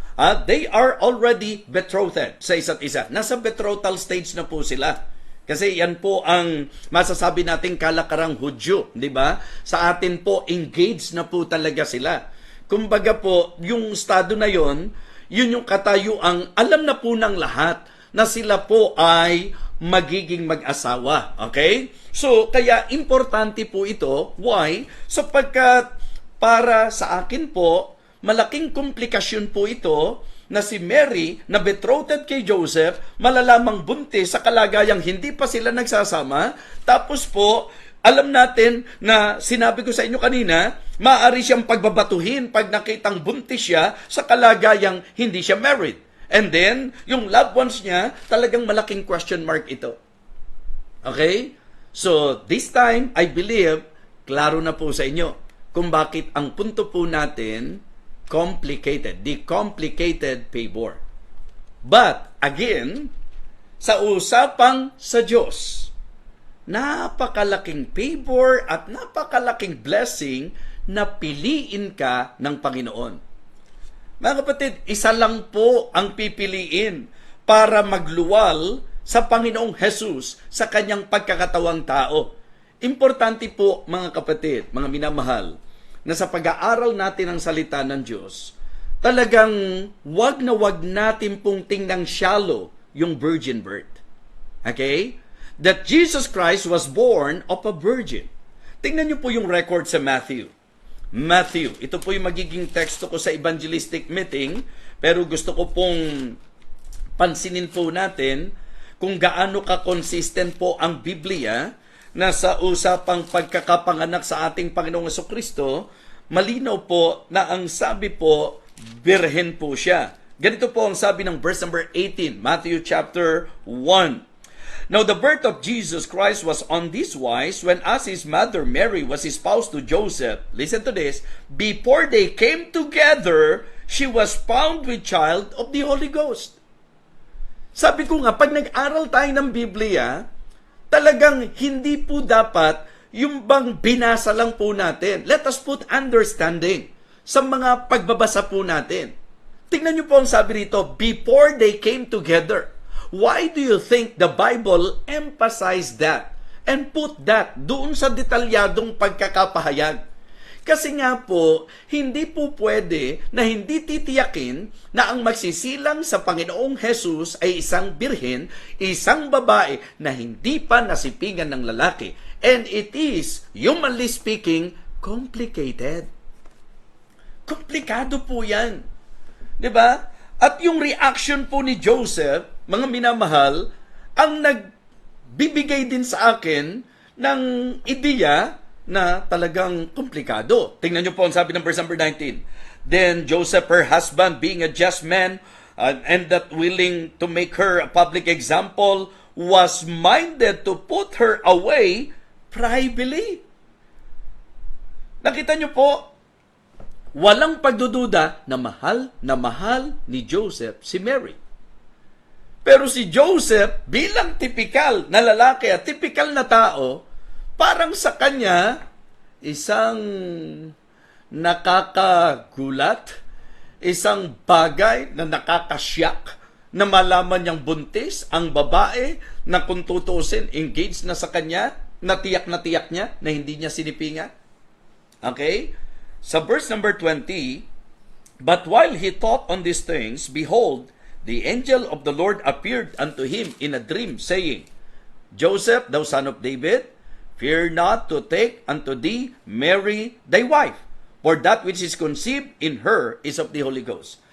they are already betrothed sa isa't isa. Nasa betrothal stage na po sila. Kasi yan po ang masasabi nating kalakarang Hudyo, di ba? Sa atin po, engaged na po talaga sila. Kumbaga po, yung estado na yon, yun yung katayuang alam na po ng lahat na sila po ay magiging mag-asawa. Okay? So, kaya importante po ito. Why? Sapagkat para sa akin po, malaking komplikasyon po ito na si Mary na betrothed kay Joseph, malalamang buntis sa kalagayang hindi pa sila nagsasama. Tapos po, alam natin na sinabi ko sa inyo kanina, maaari siyang pagbabatuhin pag nakitang buntis siya sa kalagayang hindi siya married. And then, yung loved ones niya, talagang malaking question mark ito. Okay? So, this time, I believe, klaro na po sa inyo kung bakit ang punto po natin complicated, the complicated favor. But, again, sa usapang sa Diyos, napakalaking favor at napakalaking blessing na piliin ka ng Panginoon. Mga kapatid, isa lang po ang pipiliin para magluwal sa Panginoong Jesus sa kanyang pagkakatawang tao. Importante po, mga kapatid, mga minamahal, na sa pag-aaral natin ng salita ng Diyos, talagang wag na wag natin pong tingnan shallow yung virgin birth. Okay? That Jesus Christ was born of a virgin. Tingnan niyo po yung record sa Matthew. Ito po yung magiging teksto ko sa evangelistic meeting, pero gusto ko pong pansinin po natin kung gaano ka-consistent po ang Biblia na sa usapang pagkakapanganak sa ating Panginoong Jesucristo, malinaw po na ang sabi po, birhen po siya. Ganito po ang sabi ng verse number 18, Matthew chapter 1. Now the birth of Jesus Christ was on this wise, when as his mother Mary was espoused to Joseph, listen to this, before they came together, she was found with child of the Holy Ghost. Sabi ko nga, pag nag-aral tayo ng Biblia, talagang hindi po dapat yung bang binasa lang po natin. Let us put understanding sa mga pagbabasa po natin. Tingnan niyo po ang sabi rito, before they came together. Why do you think the Bible emphasized that and put that doon sa detalyadong pagkakapahayag? Kasi nga po, hindi po pwede na hindi titiyakin na ang magsisilang sa Panginoong Jesus ay isang birhen, isang babae na hindi pa nasipingan ng lalaki. And it is, humanly speaking, complicated. Komplikado po yan. 'Di ba? At yung reaction po ni Joseph, mga minamahal, ang nagbibigay din sa akin ng ideya na talagang komplikado. Tingnan niyo po ang sabi ng verse number 19. Then Joseph, her husband, being a just man, and that willing to make her a public example, was minded to put her away privately. Nakita niyo po, walang pagdududa na mahal ni Joseph si Mary. Pero si Joseph, bilang tipikal na lalaki at tipikal na tao, parang sa kanya, isang nakakagulat, isang bagay na nakakasyak, na malaman niyang buntis ang babae na kung tutusin, engaged na sa kanya, natiyak niya na hindi niya sinipinga. Okay? Sa verse number 20, but while he thought on these things, behold, the angel of the Lord appeared unto him in a dream, saying, Joseph, thou son of David, fear not to take unto thee Mary thy wife, for that which is conceived in her is of the Holy Ghost.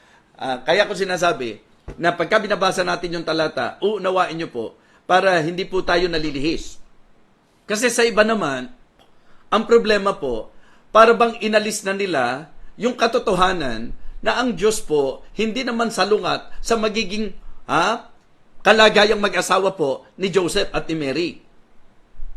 Kaya ko sinasabi, na pagka binabasa natin yung talata, uunawain nyo po, para hindi po tayo nalilihis. Kasi sa iba naman, ang problema po, para bang inalis na nila yung katotohanan na ang Diyos po hindi naman salungat sa magiging kalagayang mag-asawa po ni Joseph at ni Mary.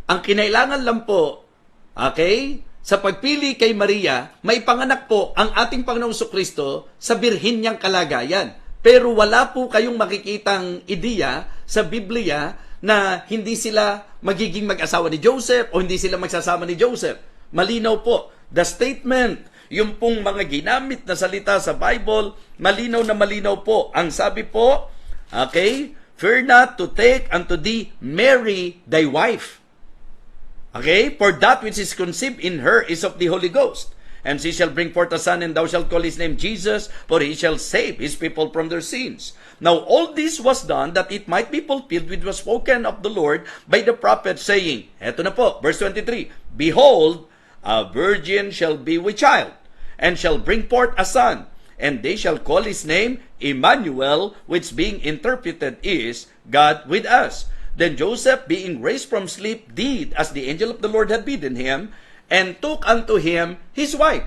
Ang kinailangan lang po, okay, sa pagpili kay Maria, may panganak po ang ating Panginoong Jesucristo sa birhin niyang kalagayan. Pero wala po kayong makikitang ideya sa Biblia na hindi sila magiging mag-asawa ni Joseph o hindi sila magsasama ni Joseph. Malinaw po. The statement, yung pong mga ginamit na salita sa Bible, malinaw na malinaw po. Ang sabi po, okay, fear not to take unto thee Mary thy wife. Okay, for that which is conceived in her is of the Holy Ghost. And she shall bring forth a son, and thou shalt call his name Jesus, for he shall save his people from their sins. Now all this was done that it might be fulfilled which was spoken of the Lord by the prophet, saying, eto na po, verse 23, behold, a virgin shall be with child, and shall bring forth a son, and they shall call his name Emmanuel, which being interpreted is God with us. Then Joseph, being raised from sleep, did as the angel of the Lord had bidden him, and took unto him his wife.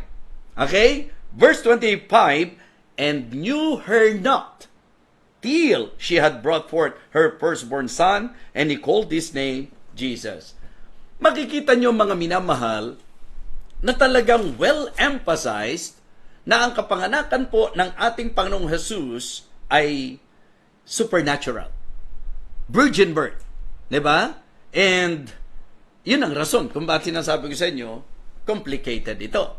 Okay? Verse 25, and knew her not, till she had brought forth her firstborn son, and he called his name Jesus. Makikita nyo mga minamahal, na talagang well-emphasized na ang kapanganakan po ng ating Panginoong Jesus ay supernatural. Virgin birth. Diba? And yun ang rason kung bakit sinasabi ko sa inyo, complicated ito.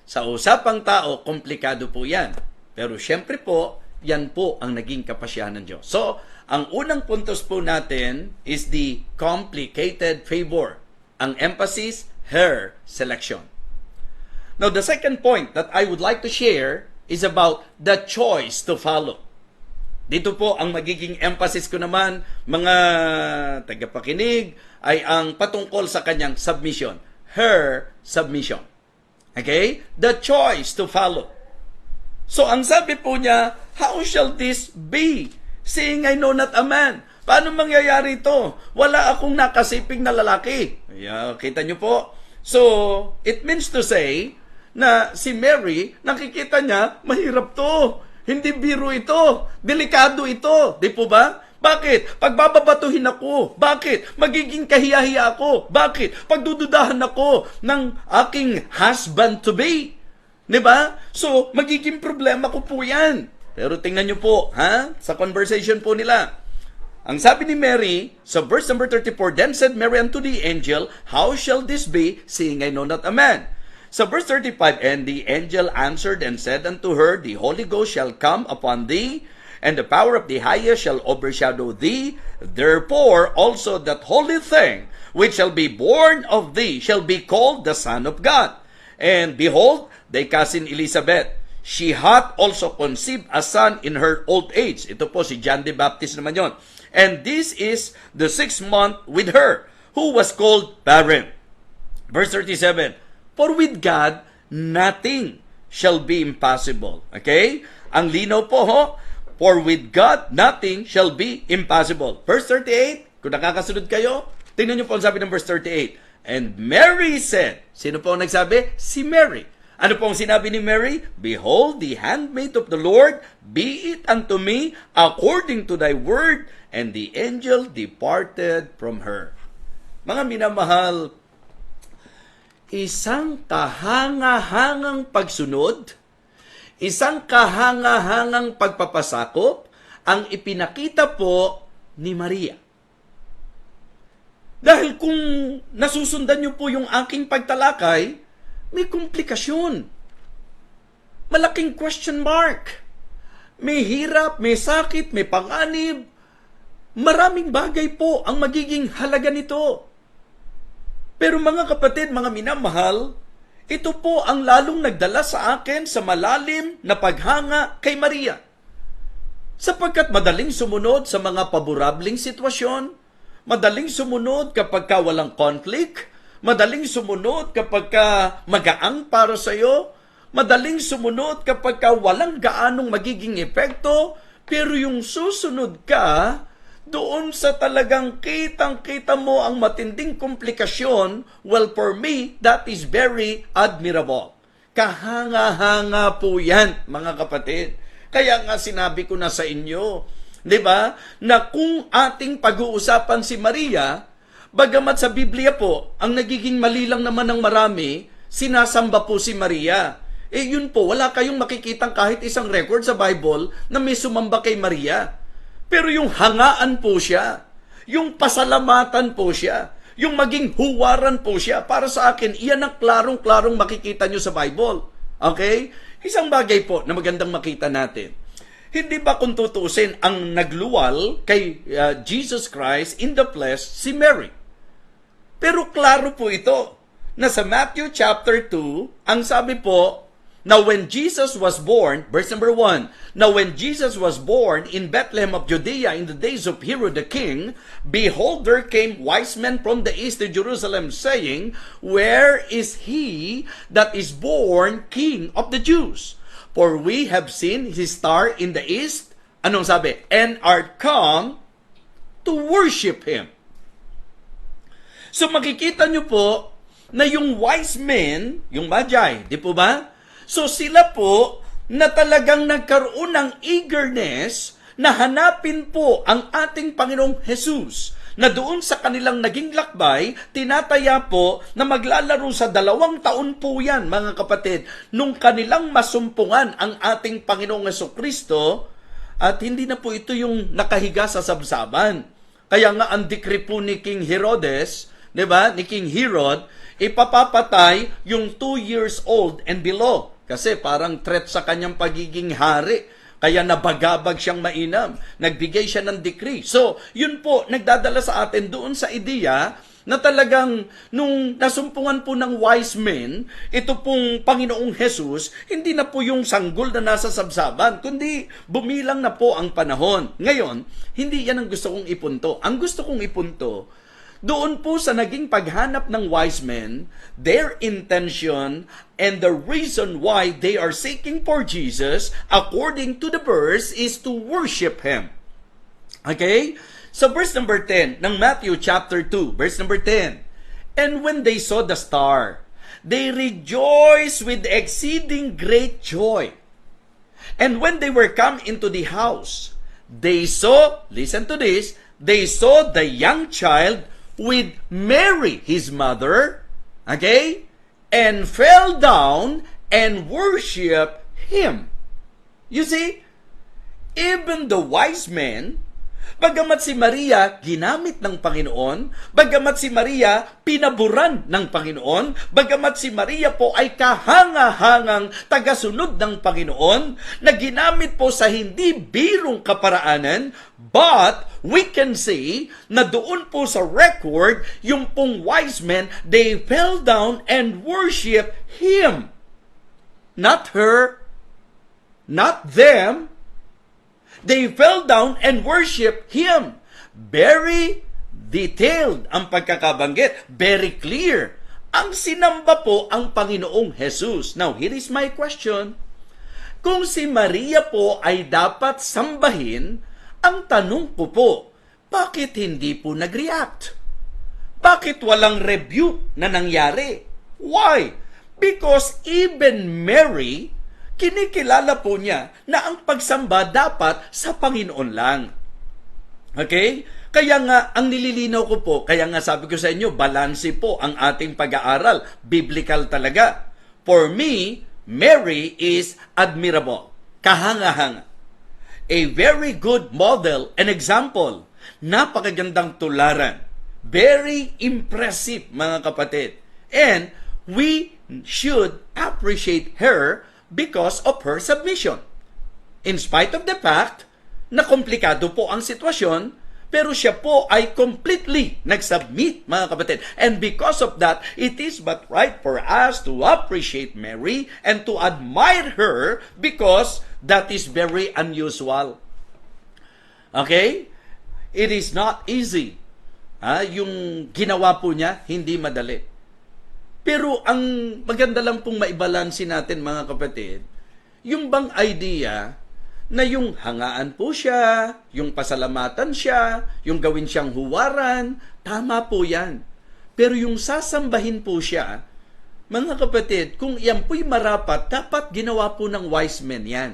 Sa usapang tao, komplikado po yan. Pero syempre po, yan po ang naging kapasyahan ng Diyos. So, ang unang puntos po natin is the complicated favor. Ang emphasis, her selection. Now, the second point that I would like to share is about the choice to follow. Dito po ang magiging emphasis ko naman, mga tagapakinig, ay ang patungkol sa kanyang submission. Her submission. Okay? The choice to follow. So, ang sabi po niya, how shall this be? Seeing I know not a man. Paano mangyayari ito? Wala akong nakasiping na lalaki. Kita niyo po? So, it means to say na si Mary, nakikita niya, mahirap to. Hindi biro ito. Delikado ito. Di po ba? Bakit? Pagbababatuhin ako. Bakit? Magiging kahiya-hiya ako. Bakit? Pagdududahan ako ng aking husband-to-be. Di ba? So, magiging problema ko po yan. Pero tingnan nyo po, sa conversation po nila. Ang sabi ni Mary, sa verse number 34, Then said Mary unto the angel, How shall this be, seeing I know not a man? Sa verse 35, And the angel answered and said unto her, The Holy Ghost shall come upon thee, and the power of the highest shall overshadow thee. Therefore also that holy thing which shall be born of thee shall be called the Son of God. And behold, thy cousin Elizabeth, she hath also conceived a son in her old age. Ito po si John the Baptist naman yon. And this is the 6th month with her, who was called barren. Verse 37, For with God, nothing shall be impossible. Okay? Ang linaw po, For with God, nothing shall be impossible. Verse 38, kung nakakasunod kayo, tingnan niyo po ang sabi ng verse 38. And Mary said, sino po ang nagsabi? Si Mary. Ano po ang sinabi ni Mary? Behold, the handmaid of the Lord, be it unto me according to thy word. And the angel departed from her. Mga minamahal, isang kahangahangang pagsunod, isang kahangahangang pagpapasakop ang ipinakita po ni Maria. Dahil kung nasusundan niyo po yung aking pagtalakay, may komplikasyon. Malaking question mark. May hirap, may sakit, may panganib. Maraming bagay po ang magiging halaga nito. Pero mga kapatid, mga minamahal, ito po ang lalong nagdala sa akin sa malalim na paghanga kay Maria. Sapagkat madaling sumunod sa mga paborabling sitwasyon, madaling sumunod kapag ka walang conflict, madaling sumunod kapag ka magaang para sa iyo, madaling sumunod kapag ka walang gaanong magiging epekto, pero yung susunod ka, doon sa talagang kitang-kita mo ang matinding komplikasyon, well, for me, that is very admirable. Kahanga-hanga po yan, mga kapatid. Kaya nga sinabi ko na sa inyo, di ba, na kung ating pag-uusapan si Maria, bagamat sa Biblia po, ang nagiging mali lang naman ng marami, sinasamba po si Maria. Yun po, wala kayong makikitang kahit isang record sa Bible na may sumamba kay Maria. Pero yung hangaan po siya, yung pasalamatan po siya, yung maging huwaran po siya, para sa akin, iyan ang klarong-klarong makikita nyo sa Bible. Okay? Isang bagay po na magandang makita natin. Hindi ba kung tutusin ang nagluwal kay Jesus Christ in the flesh si Mary? Pero klaro po ito na sa Matthew chapter 2, ang sabi po, Now when Jesus was born, verse number 1, Now when Jesus was born in Bethlehem of Judea in the days of Herod the king, behold, there came wise men from the east to Jerusalem, saying, Where is he that is born King of the Jews? For we have seen his star in the east, anong sabi? And are come to worship him. So makikita nyo po na yung wise men, yung magi, di po ba? So sila po na talagang nagkaroon ng eagerness na hanapin po ang ating Panginoong Jesus, na doon sa kanilang naging lakbay, tinataya po na maglalaro sa 2 taon po yan, mga kapatid, nung kanilang masumpungan ang ating Panginoong Jesucristo, at hindi na po ito yung nakahiga sa sabsaban. Kaya nga ang decree po ni King Herodes, di ba, ni King Herod, ipapapatay yung 2 years old and below. Kasi parang threat sa kanyang pagiging hari. Kaya nabagabag siyang mainam. Nagbigay siya ng decree. So, yun po, nagdadala sa atin doon sa ideya na talagang nung nasumpungan po ng wise men, ito pong Panginoong Jesus, hindi na po yung sanggol na nasa sabsaban, kundi bumilang na po ang panahon. Ngayon, hindi yan ang gusto kong ipunto. Ang gusto kong ipunto, doon po sa naging paghanap ng wise men, their intention and the reason why they are seeking for Jesus, according to the verse, is to worship Him. Okay? So verse number 10 ng Matthew chapter 2, verse number 10. And when they saw the star, they rejoiced with exceeding great joy. And when they were come into the house, they saw, listen to this, they saw the young child with Mary, his mother, okay, and fell down and worshiped Him. You see, even the wise men, bagamat si Maria ginamit ng Panginoon, bagamat si Maria pinaburan ng Panginoon, bagamat si Maria po ay kahanga-hangang tagasunod ng Panginoon, na ginamit po sa hindi birong kaparaanan, but we can say na doon po sa record, yung pong wise men, they fell down and worship Him. Not her, not them. They fell down and worship Him. Very detailed ang pagkakabanggit. Very clear. Ang sinamba po ang Panginoong Jesus. Now, here is my question. Kung si Maria po ay dapat sambahin, ang tanong ko po, bakit hindi po nag-react? Bakit walang rebuke na nangyari? Why? Because even Mary, kinikilala po niya na ang pagsamba dapat sa Panginoon lang. Okay? Kaya nga, ang nililinaw ko po, kaya nga sabi ko sa inyo, balanse po ang ating pag-aaral. Biblical talaga. For me, Mary is admirable. Kahanga-hanga. A very good model and example. Napakagandang tularan. Very impressive, mga kapatid. And we should appreciate her because of her submission. In spite of the fact na komplikado po ang sitwasyon, pero siya po ay completely nag-submit, mga kapatid. And because of that, it is but right for us to appreciate Mary and to admire her because that is very unusual. Okay? It is not easy. Yung ginawa po niya, hindi madali. Pero ang maganda lang pong maibalansin natin, mga kapatid, yung bang idea na yung hangaan po siya, yung pasalamatan siya, yung gawin siyang huwaran, tama po yan. Pero yung sasambahin po siya, mga kapatid, kung yan po'y marapat, dapat ginawa po ng wise men yan.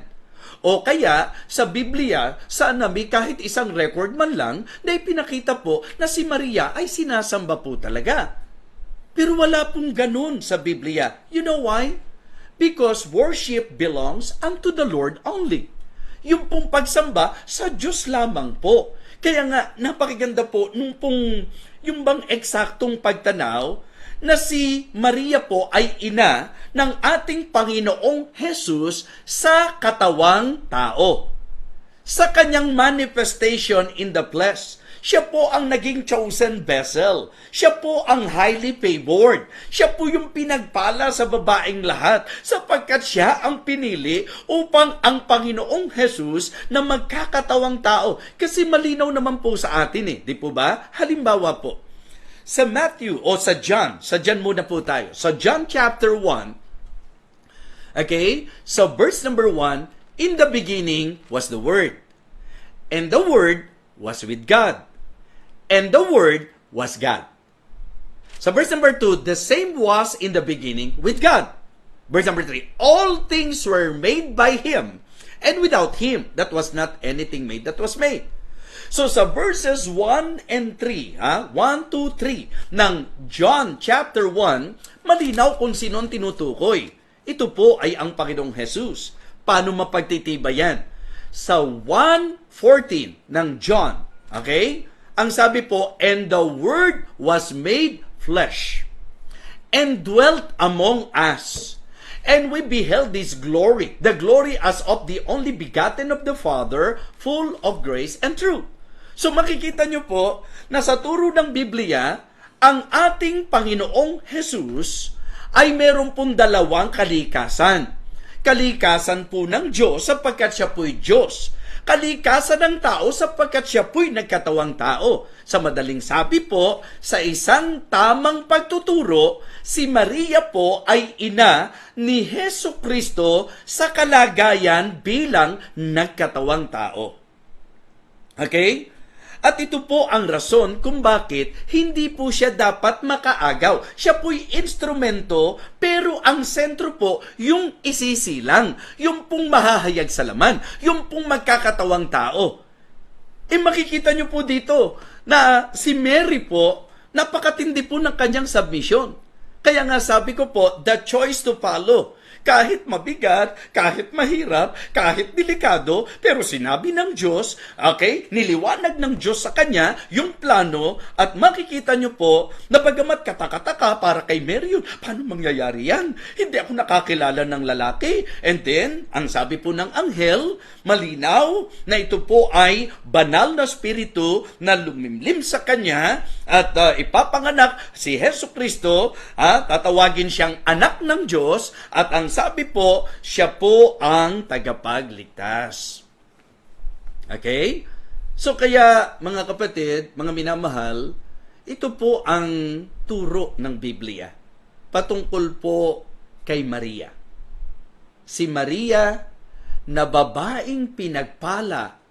O kaya, sa Biblia, saan namin kahit isang record man lang, na ipinakita po na si Maria ay sinasamba po talaga. Pero wala pong ganun sa Biblia. You know why? Because worship belongs unto the Lord only. Yung pong pagsamba sa Diyos lamang po. Kaya nga, napakaganda po nung pong, yung bang eksaktong pagtanaw na si Maria po ay ina ng ating Panginoong Jesus sa katawang tao. Sa kanyang manifestation in the flesh, siya po ang naging chosen vessel. Siya po ang highly favored. Siya po yung pinagpala sa babaeng lahat sapagkat siya ang pinili upang ang Panginoong Jesus na magkakatawang tao. Kasi malinaw naman po sa atin di po ba? Halimbawa po, sa Matthew o sa John muna po tayo. Sa John chapter 1, okay, so verse number 1, in the beginning was the Word, and the Word was with God. And the Word was God. So verse number 2, the same was in the beginning with God. Verse number 3, all things were made by Him, and without Him, that was not anything made that was made. So sa verses 1 and 3, 1, 2, 3 ng John chapter 1, malinaw kung sino ang tinutukoy. Ito po ay ang Panginoong Jesus. Paano mapagtitibayan? Sa 1:14 ng John, okay? Ang sabi po, and the Word was made flesh, and dwelt among us. And we beheld His glory, the glory as of the only begotten of the Father, full of grace and truth. So makikita nyo po, na sa turo ng Biblia, ang ating Panginoong Jesus ay meron pong dalawang kalikasan. Kalikasan po ng Diyos sapagkat siya po'y Diyos. Kalikasan ng tao sapagkat siya po'y nagkatawang tao. Sa madaling sabi po, sa isang tamang pagtuturo, si Maria po ay ina ni Hesu Kristo sa kalagayan bilang nagkatawang tao. Okay? At ito po ang rason kung bakit hindi po siya dapat makaagaw. Siya po'y instrumento, pero ang sentro po yung isisilang, yung pong mahahayag sa laman, yung pong magkakatawang tao. Makikita nyo po dito na si Mary po, napakatindi po ng kanyang submission. Kaya nga sabi ko po, the choice to follow. Kahit mabigat, kahit mahirap, kahit delikado, pero sinabi ng Diyos, okay, niliwanag ng Diyos sa kanya yung plano at makikita nyo po na bagamat katakataka para kay Mary yun, paano mangyayari yan? Hindi ako nakakilala ng lalaki. And then, ang sabi po ng anghel, malinaw na ito po ay banal na spiritu na lumimlim sa kanya at ipapanganak si Hesu Kristo, tatawagin siyang anak ng Diyos at ang sabi po, siya po ang tagapagligtas. Okay? So kaya, mga kapatid, mga minamahal, ito po ang turo ng Biblia. Patungkol po kay Maria. Si Maria na babaeng pinagpala.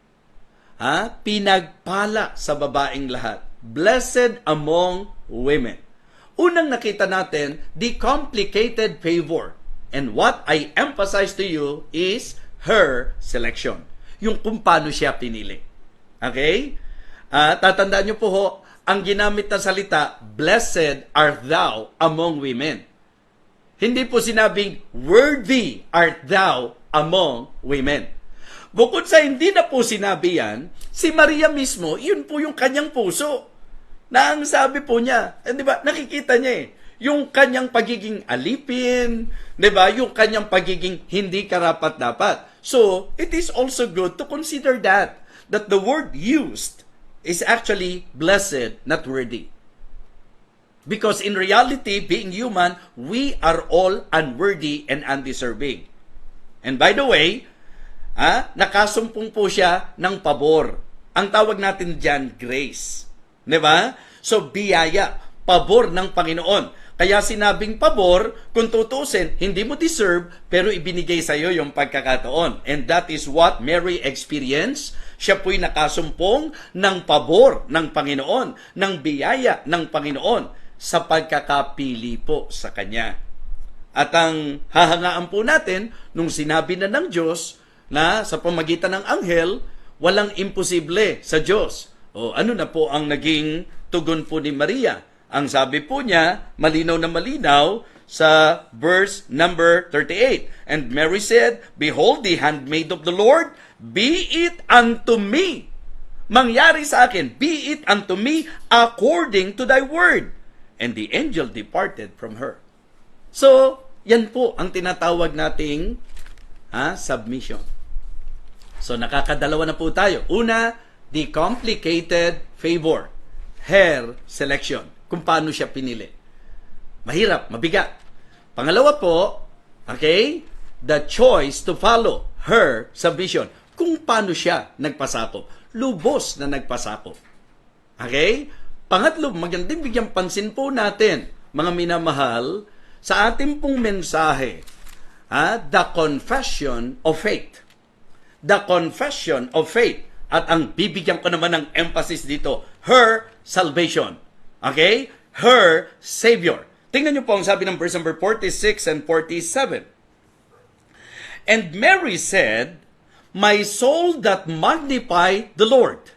Pinagpala sa babaeng lahat. Blessed among women. Unang nakita natin, the complicated favor. And what I emphasize to you is her selection. Yung kung paano siya pinili. Okay? Tatandaan niyo po ho, ang ginamit na salita, blessed art thou among women. Hindi po sinabing, worthy art thou among women. Bukod sa hindi na po sinabi yan, si Maria mismo, yun po yung kanyang puso. Na ang sabi po niya, di ba, nakikita niya yung kanyang pagiging alipin, di ba, yung kanyang pagiging hindi karapat-dapat. So, it is also good to consider that the word used is actually blessed, not worthy. Because in reality, being human, we are all unworthy and undeserving. And by the way, nakasumpong po siya ng pabor. Ang tawag natin dyan, grace. Di ba? So, biyaya, pabor ng Panginoon. Kaya sinabing pabor, kung tutusin, hindi mo deserve, pero ibinigay sa iyo yung pagkakataon. And that is what Mary experienced. Siya po'y nakasumpong ng pabor ng Panginoon, ng biyaya ng Panginoon sa pagkakapili po sa Kanya. At ang hahangaan po natin, nung sinabi na ng Diyos na sa pamagitan ng anghel, walang imposible sa Diyos. O ano na po ang naging tugon po ni Maria? Ang sabi po niya, malinaw na malinaw sa verse number 38. And Mary said, behold the handmaid of the Lord, be it unto me. Mangyari sa akin, be it unto me according to thy word. And the angel departed from her. So, yan po ang tinatawag nating submission. So, nakakadalawa na po tayo. Una, the complicated favor. Her selection. Kung paano siya pinili. Mahirap, mabigat. Pangalawa po, okay, the choice to follow her submission. Kung paano siya nagpasako. Lubos na nagpasako. Okay? Pangatlo, magandang bigyang pansin po natin, mga minamahal, sa ating pong mensahe, the confession of faith. The confession of faith. At ang bibigyan ko naman ng emphasis dito, her salvation. Okay? Her Savior. Tingnan niyo po ang sabi ng verse number 46 and 47. And Mary said, my soul that magnify the Lord,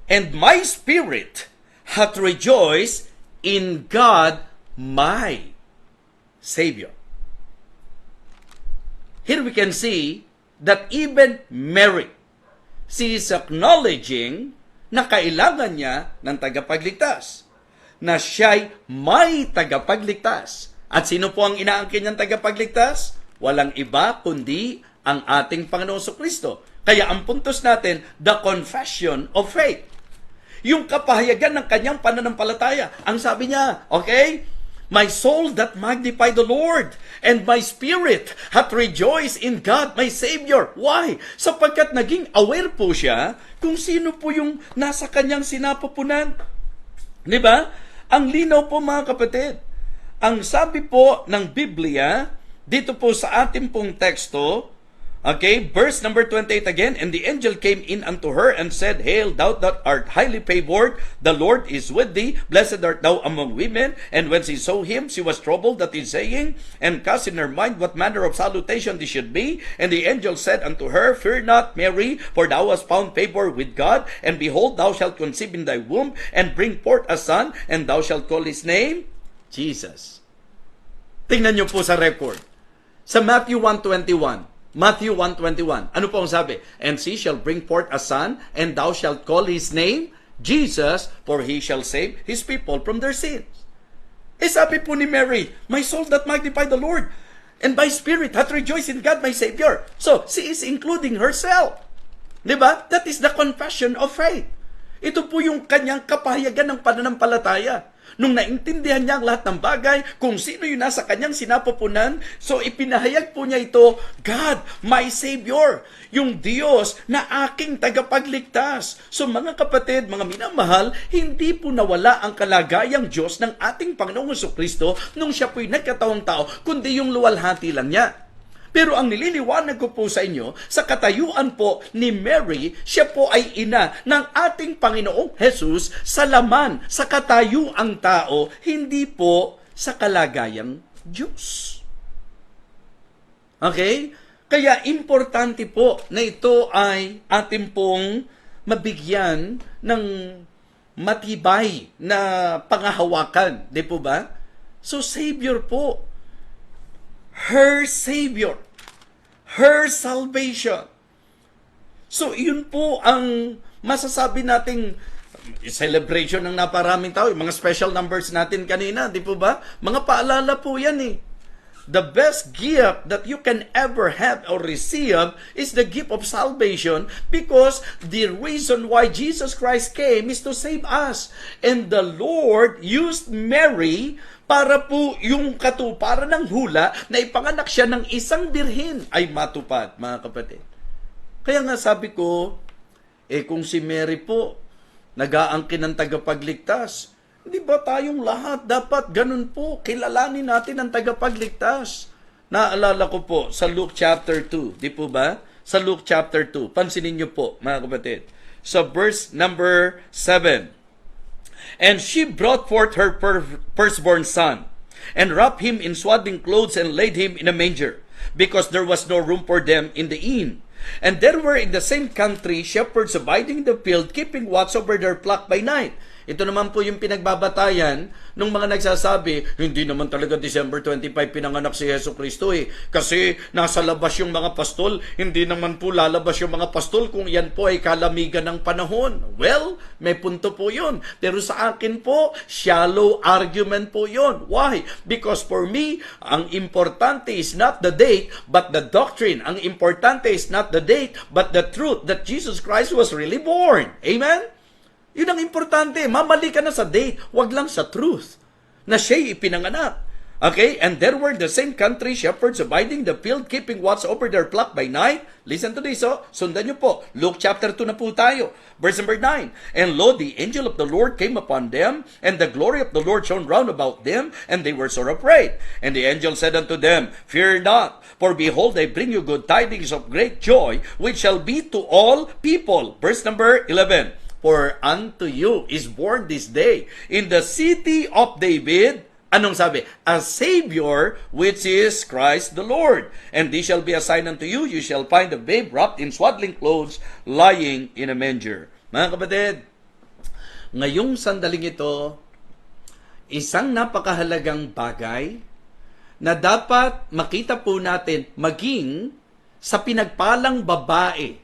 and my spirit hath rejoiced in God my Savior. Here we can see that even Mary, she is acknowledging na kailangan niya ng tagapagligtas. Na siya'y may tagapagligtas. At sino po ang inaangkin niyang tagapagligtas? Walang iba kundi ang ating Panginoong Kristo. Kaya ang puntos natin, the confession of faith. yung kapahayagan ng kanyang pananampalataya. Ang sabi niya, okay? My soul that magnify the Lord, and my spirit hath rejoiced in God my Savior. Why? Sapagkat naging aware po siya kung sino po yung nasa kanyang sinapupunan. Di ba? Ang linaw po mga kapatid. Ang sabi po ng Biblia, dito po sa ating pong teksto, okay, verse number 28 again, and the angel came in unto her and said, Hail, thou that art highly favored, the Lord is with thee, blessed art thou among women. And when she saw him, she was troubled at his saying, and cast in her mind what manner of salutation this should be. And the angel said unto her, Fear not, Mary, for thou hast found favor with God, and behold, thou shalt conceive in thy womb, and bring forth a son, and thou shalt call his name Jesus. Tingnan niyo po sa record. Sa Matthew 1:21, Matthew 1:21. Ano po ang sabi? And she shall bring forth a son, and thou shalt call his name Jesus, for he shall save his people from their sins. Sabi po ni Mary, My soul that magnify the Lord, and my spirit hath rejoiced in God my Savior. So, she is including herself. Diba? That is the confession of faith. Ito po yung kanyang kapahayagan ng pananampalataya. Nung naintindihan niya ang lahat ng bagay, kung sino yung nasa kanyang sinapupunan, so ipinahayag po niya ito, God, my Savior, yung Diyos na aking tagapagligtas. So mga kapatid, mga minamahal, hindi po nawala ang kalagayang Diyos ng ating Panginoong Jesucristo nung siya po'y nagkataong tao, kundi yung luwalhati lang niya. Pero ang nililiwanag ko po sa inyo, sa katayuan po ni Mary, siya po ay ina ng ating Panginoong Jesus sa laman, sa katayuang tao, hindi po sa kalagayang Diyos. Okay? Kaya importante po na ito ay ating pong mabigyan ng matibay na pangahawakan. Di po ba? So, Savior po. Her Savior. Her salvation. So, yun po ang masasabi nating celebration ng naparaming tao. Yung mga special numbers natin kanina, di po ba? Mga paalala po yan eh. The best gift that you can ever have or receive is the gift of salvation, because the reason why Jesus Christ came is to save us. And the Lord used Mary para po yung katuparan ng hula na ipanganak siya ng isang birhen ay matupad, mga kapatid. Kaya nga sabi ko, kung si Mary po nag-aangkin ng tagapagligtas, di ba tayong lahat dapat ganun po, kilalanin natin ang tagapagligtas. Naalala ko po sa Luke chapter 2, di po ba? Sa Luke chapter 2, pansinin niyo po, mga kapatid. Sa verse number 7, And she brought forth her firstborn son, and wrapped him in swaddling clothes, and laid him in a manger, because there was no room for them in the inn. And there were in the same country shepherds abiding in the field, keeping watch over their flock by night. Ito naman po yung pinagbabatayan ng mga nagsasabi, hindi naman talaga December 25 pinanganak si Yesu Cristo kasi nasa labas yung mga pastol, hindi naman po lalabas yung mga pastol kung yan po ay kalamigan ng panahon. Well, may punto po yun. Pero sa akin po, shallow argument po yun. Why? Because for me, ang importante is not the date, but the doctrine. Ang importante is not the date, but the truth that Jesus Christ was really born. Amen? Yun ang importante. Mamali ka na sa date, wag lang sa truth na siya'y ipinanganak. Okay? And there were the same country shepherds abiding the field, keeping watch over their flock by night. Listen to this, sundan nyo po. Luke chapter 2 na po tayo. Verse number 9. And lo, the angel of the Lord came upon them, and the glory of the Lord shone round about them, and they were sore afraid. And the angel said unto them, Fear not, for behold, I bring you good tidings of great joy, which shall be to all people. Verse number 11. For unto you is born this day in the city of David, anong sabi? A Savior, which is Christ the Lord. And this shall be a sign unto you, you shall find a babe wrapped in swaddling clothes, lying in a manger. Mga kapatid, ngayong sandaling ito, isang napakahalagang bagay na dapat makita po natin maging sa pinagpalang babae.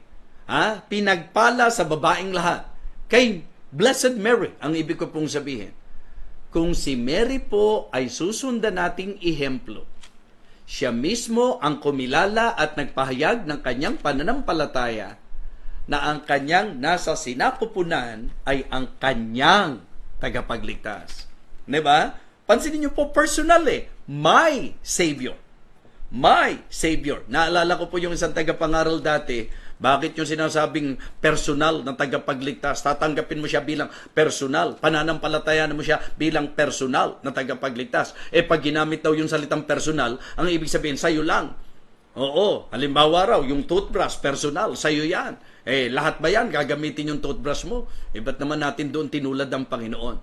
Pinagpala sa babaeng lahat. Kay Blessed Mary, ang ibig ko pong sabihin. Kung si Mary po ay susundan nating ihemplo, siya mismo ang kumilala at nagpahayag ng kanyang pananampalataya, na ang kanyang nasa sinapupunan ay ang kanyang tagapagligtas. Diba? Pansinin niyo po, personal My Savior. My Savior. Naalala ko po yung isang tagapangaral dati, bakit yung sinasabing personal na tagapagligtas? Tatanggapin mo siya bilang personal. Pananampalatayan mo siya bilang personal na tagapagligtas. Pag ginamit daw yung salitang personal, ang ibig sabihin, sa'yo lang. Oo, halimbawa raw, yung toothbrush, personal, sa'yo yan. Lahat ba yan? Gagamitin yung toothbrush mo? Ba't naman natin doon tinulad ang Panginoon?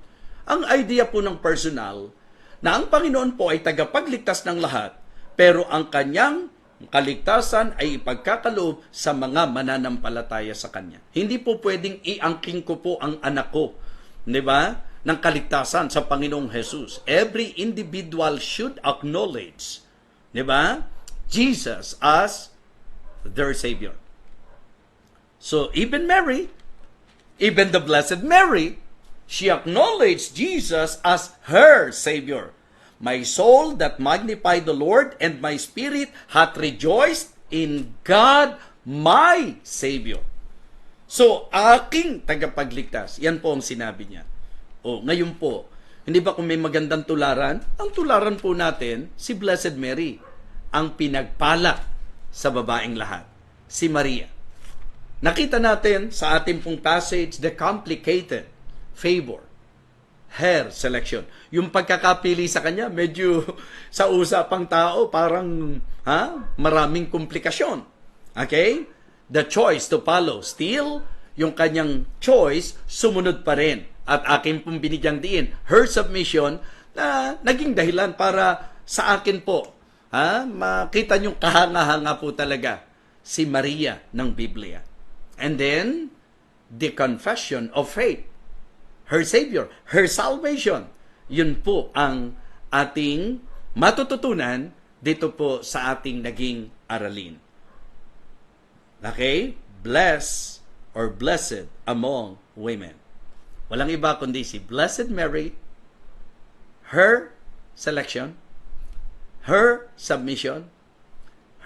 Ang idea po ng personal, na ang Panginoon po ay tagapagligtas ng lahat, pero ang kanyang kaligtasan ay ipagkakaloob sa mga mananampalataya sa Kanya. Hindi po pwedeng iangking ko po ang anak ko, di ba, ng kaligtasan sa Panginoong Jesus. Every individual should acknowledge, di ba, Jesus as their Savior. So even Mary, even the Blessed Mary, she acknowledged Jesus as her Savior. My soul that magnify the Lord, and my spirit hath rejoiced in God, my Savior. So, aking tagapagligtas. Yan po ang sinabi niya. Ngayon po, hindi ba kung may magandang tularan? Ang tularan po natin, si Blessed Mary, ang pinagpala sa babaeng lahat. Si Maria. Nakita natin sa ating pong passage, the complicated favor. Her selection. Yung pagkakapili sa kanya, medyo sa usapang tao, parang maraming komplikasyon. Okay? The choice to follow. Still, yung kanyang choice, sumunod pa rin. At akin pong binigyang diin, her submission, na naging dahilan para sa akin po, makita niyong kahanga-hanga po talaga si Maria ng Biblia. And then, the confession of faith. Her Savior, her salvation. Yun po ang ating matututunan dito po sa ating naging aralin. Okay? Blessed or blessed among women. Walang iba kundi si Blessed Mary, her selection, her submission,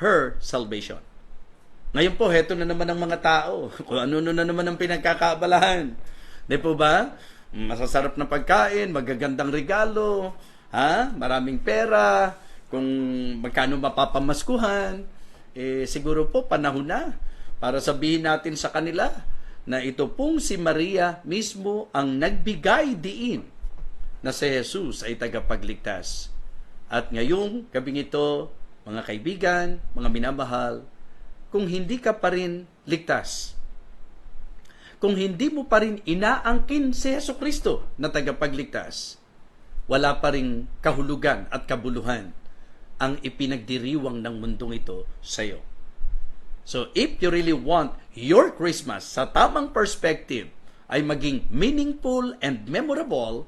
her salvation. Ngayon po, heto na naman ang mga tao. Kung ano na naman ang pinagkakaabalahan. Di po ba? Masasarap na pagkain, magagandang regalo, maraming pera, kung magkano mapapamaskuhan, siguro po panahon na para sabihin natin sa kanila na ito pong si Maria mismo ang nagbigay diin na si Jesus ay tagapagligtas. At ngayong gabing ito, mga kaibigan, mga minamahal, kung hindi ka pa rin ligtas, kung hindi mo pa rin inaangkin si Jesucristo na tagapagligtas, wala pa rin kahulugan at kabuluhan ang ipinagdiriwang ng mundong ito sa iyo. So, if you really want your Christmas sa tamang perspective ay maging meaningful and memorable,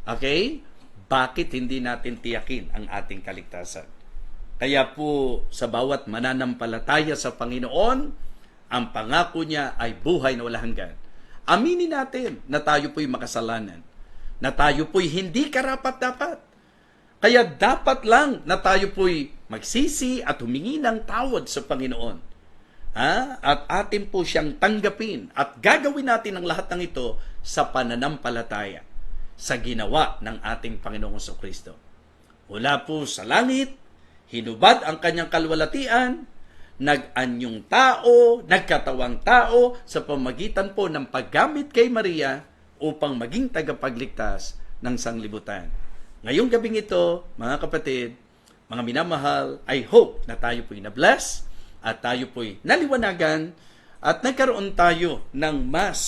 okay, bakit hindi natin tiyakin ang ating kaligtasan? Kaya po, sa bawat mananampalataya sa Panginoon, ang pangako niya ay buhay na walang hanggan. Aminin natin na tayo po'y makasalanan, na tayo po'y hindi karapat-dapat. Kaya dapat lang na tayo po'y magsisi at humingi ng tawad sa Panginoon. At atin po siyang tanggapin at gagawin natin ang lahat ng ito sa pananampalataya sa ginawa ng ating Panginoong Jesucristo. Mula po sa langit, hinubad ang kanyang kalwalatian, nag-anyong tao, nagkatawang tao sa pamagitan po ng paggamit kay Maria upang maging tagapagligtas ng sanglibutan. Ngayong gabing ito, mga kapatid, mga minamahal, I hope na tayo po'y na-bless at tayo po'y naliwanagan at nagkaroon tayo ng mas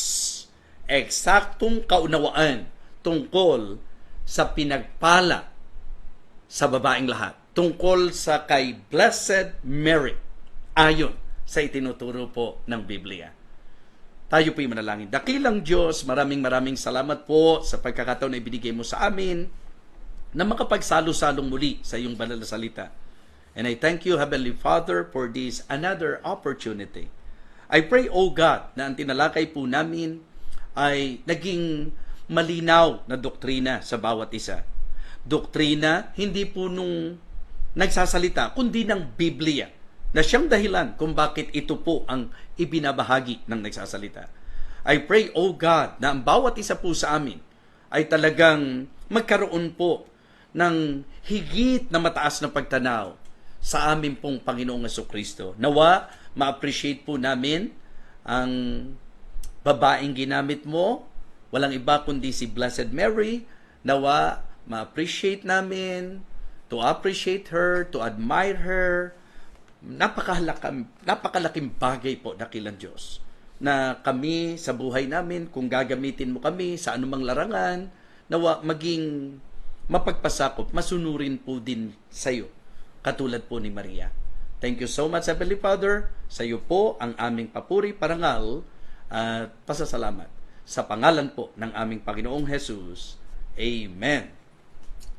eksaktong kaunawaan tungkol sa pinagpala sa babaeng lahat, tungkol sa kay Blessed Mary, ayon sa itinuturo po ng Biblia. Tayo po'y manalangin. Dakilang Diyos, maraming salamat po sa pagkakataon na ibinigay mo sa amin na makapagsalo-salong muli sa iyong banal na salita. And I thank you, Heavenly Father, for this another opportunity. I pray, O God, na ang tinalakay po namin ay naging malinaw na doktrina sa bawat isa. Doktrina, hindi po nung nagsasalita, kundi ng Biblia. na siyang dahilan kung bakit ito po ang ibinabahagi ng nagsasalita. I pray, O God, na ang bawat isa po sa amin ay talagang magkaroon po ng higit na mataas na pagtanaw sa amin pong Panginoong Jesucristo. Nawa, ma-appreciate po namin ang babaeng ginamit mo, walang iba kundi si Blessed Mary. Nawa, ma-appreciate namin, to appreciate her, to admire her. Napakalaking bagay po, dakilang Diyos, na kami sa buhay namin, kung gagamitin mo kami sa anumang larangan, nawa maging mapagpasakop, masunurin po din sa iyo, katulad po ni Maria. Thank you so much, Heavenly Father. Sa iyo po ang aming papuri, parangal, at pasasalamat. Sa pangalan po ng aming Panginoong Jesus. Amen.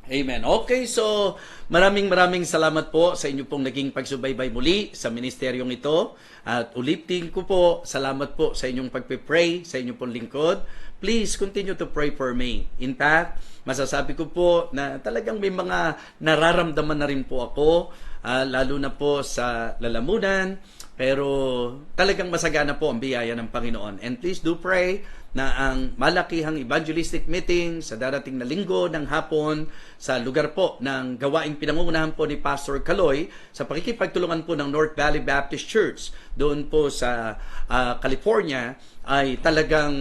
Amen. Okay, so maraming salamat po sa inyo pong naging pagsubaybay muli sa ministeryong ito. At ulitin ko po, salamat po sa inyong pagpipray, sa inyong pong lingkod. Please continue to pray for me. In fact, masasabi ko po na talagang may mga nararamdaman na rin po ako, lalo na po sa lalamunan, pero talagang masagana po ang biyaya ng Panginoon. And please do pray na ang malakihang evangelistic meeting sa darating na linggo ng hapon sa lugar po ng gawaing pinangungunahan po ni Pastor Caloy sa pakikipagtulungan po ng North Valley Baptist Church doon po sa California ay talagang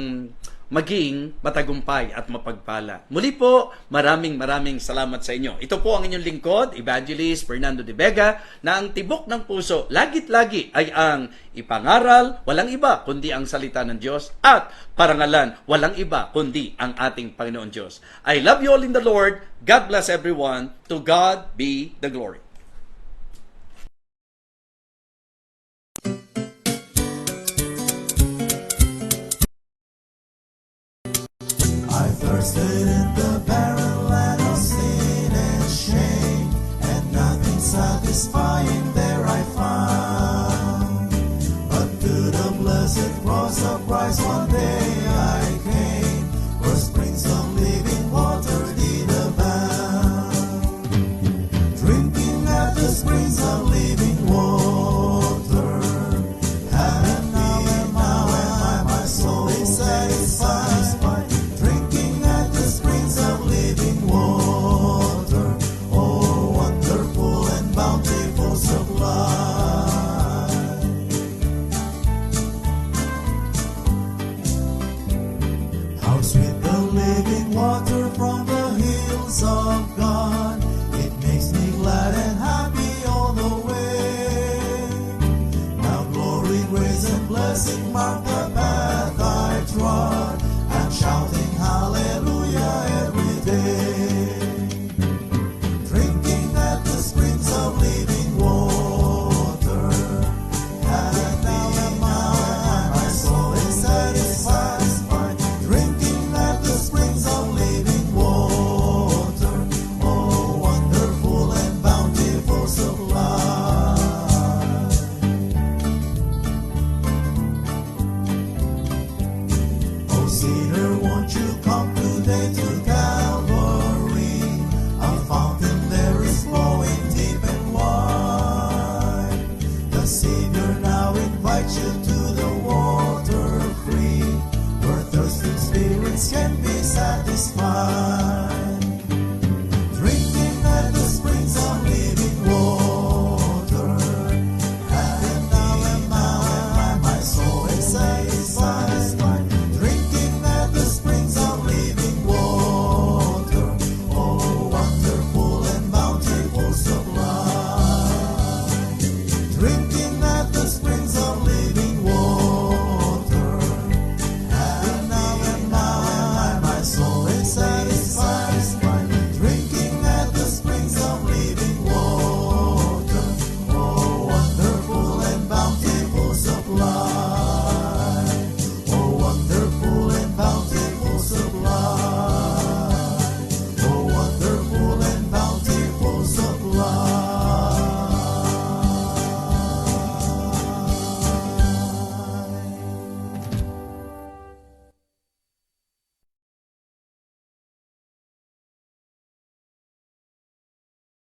maging matagumpay at mapagpala. Muli po, maraming salamat sa inyo. Ito po ang inyong lingkod, Evangelist Fernando de Vega, na ang tibok ng puso, lagit-lagi ay ang ipangaral, walang iba kundi ang salita ng Diyos, at parangalan, walang iba kundi ang ating Panginoon Diyos. I love you all in the Lord. God bless everyone. To God be the glory.